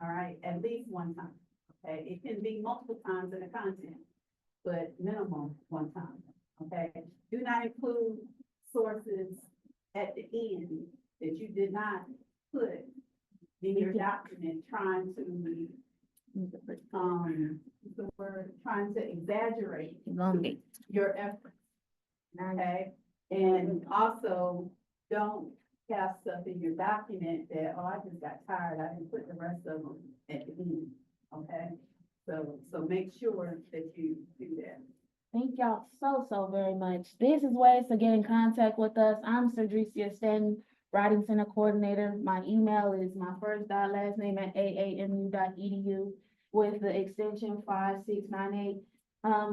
All right, at least one time, okay? It can be multiple times in the content, but minimum one time, okay? Do not include sources at the end that you did not put in your document trying to, the word, trying to exaggerate Elongate. your efforts, okay? And also, don't have stuff in your document that, oh, I just got tired, I didn't put the rest of them at the end, okay? So make sure that you do that. Thank y'all so very much. This is ways to get in contact with us. I'm Cedricia Stanton, Writing Center Coordinator. My email is my first dot last name at AAMU.edu with the extension 5698.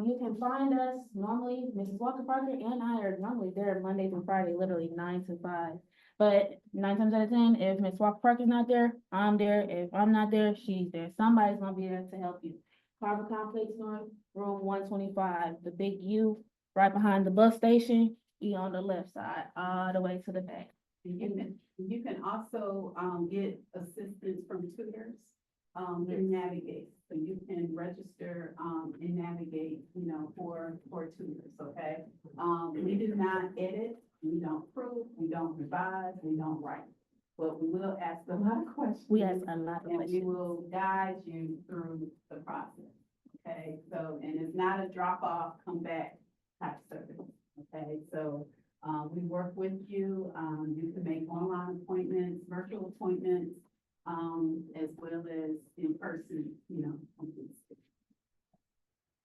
You can find us normally, Mrs. Walker Parker and I are normally there Monday through Friday, literally 9 to 5. But 9 times out of 10, if Miss Walker Parker's not there, I'm there. If I'm not there, she's there. Somebody's gonna be there to help you. Carver Complex North, room 125, the big U, right behind the bus station, E on the left side, all the way to the back. You can also, get assistance from tutors, through Navigate. So you can register, and Navigate, for tutors, okay? We do not edit, we don't prove, we don't revise, we don't write. But we will ask a lot of questions. We ask a lot of And we questions. will guide you through the process, okay? So, and it's not a drop off, come back type service, okay? So, we work with you, you can make online appointments, virtual appointments, as well as in person,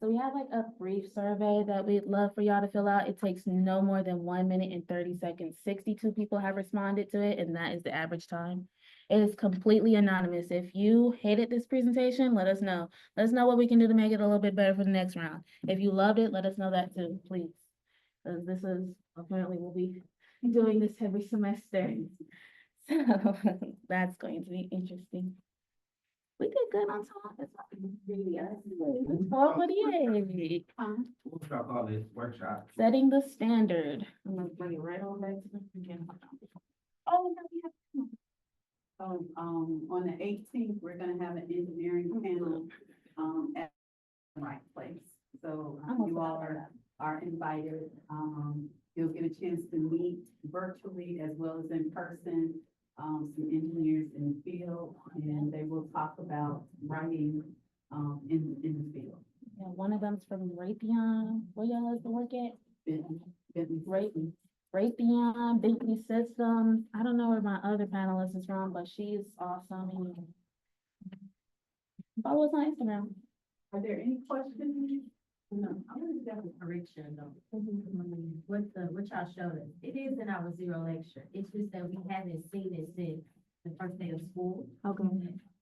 So we have like a brief survey that we'd love for y'all to fill out. It takes no more than 1 minute and 30 seconds. 62 people have responded to it, and that is the average time. It is completely anonymous. If you hated this presentation, let us know. Let us know what we can do to make it a little bit better for the next round. If you loved it, let us know that too, please. Because this is, apparently we'll be doing this every semester. So that's going to be interesting. We did good on time. It's 4:48. What y'all call this workshop? Setting the standard. I'm gonna bring it right on back to the beginning. Oh, no, we have. So, on the 18th, we're gonna have an engineering panel, at the right place. So, you all are invited. You'll get a chance to meet virtually as well as in person, some engineers in the field, and they will talk about writing, in the field. Yeah, one of them's from Raytheon. Where y'all is to work at? Raytheon, Bentley Systems. I don't know where my other panelist is from, but she's awesome. And follow us on Instagram. Are there any questions? No, I want to have a correction though. What y'all showed us, it is in our zero lecture. It's just that we haven't seen it since the first day of school. Okay.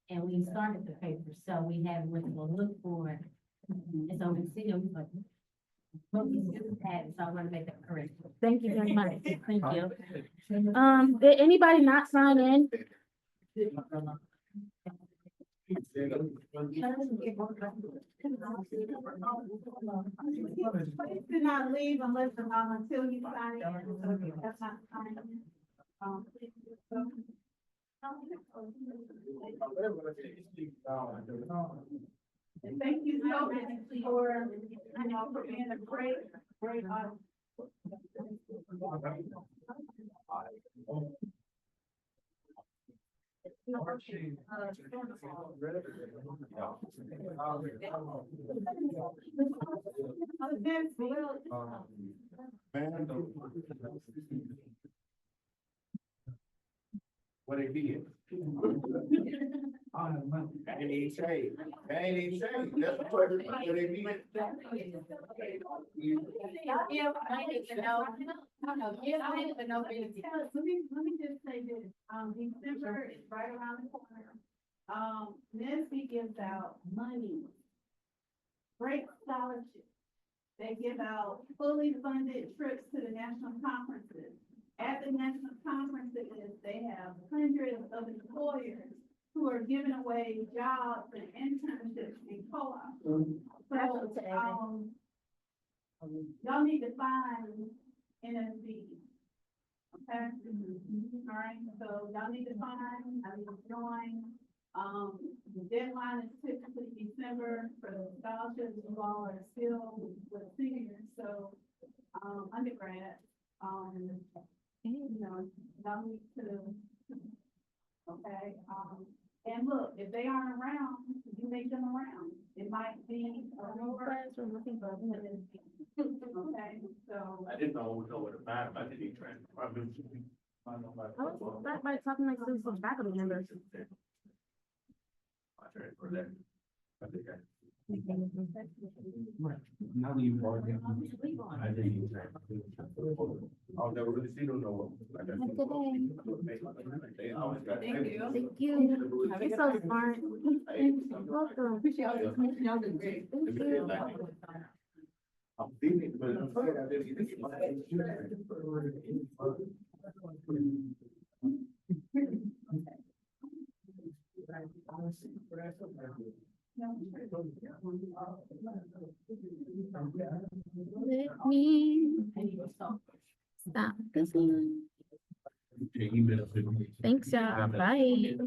And we started the paper, so we haven't went to go look for it. And so we see them, but we just had it, so I want to make that correct. Thank you very much. Thank you. Did anybody not sign in? Please do not leave unless, until you sign in. So that's not signing in. Please do so. And thank you so much for being a great audience. What it did. They ain't even say, that's what they did. Let me just say this, December is right around the corner. NSBE gives out money, great scholarships. They give out fully funded trips to the national conferences. At the national conferences, they have hundreds of employers who are giving away jobs and internships and co-ops. So, y'all need to find NSBE. Okay? All right, so y'all need to find, I need to join. The deadline is typically December for the scholarships. You all are still with seniors, so, undergrad, you know, y'all need to, okay, and look, if they aren't around, you make them around. It might be a lower. Okay, so. I didn't know what about it, I didn't even try. I was start by talking like some faculty members. Now we more than. I didn't. I'll never really see them no more. Like I Have a said, good day. They always got. Thank you. Thank you. Have a You're good so smart. Welcome. Appreciate all the information, y'all did great. Thank you. I'm feeling it, but I'm saying I didn't even get my. Let me stop. Thanks, y'all. Bye.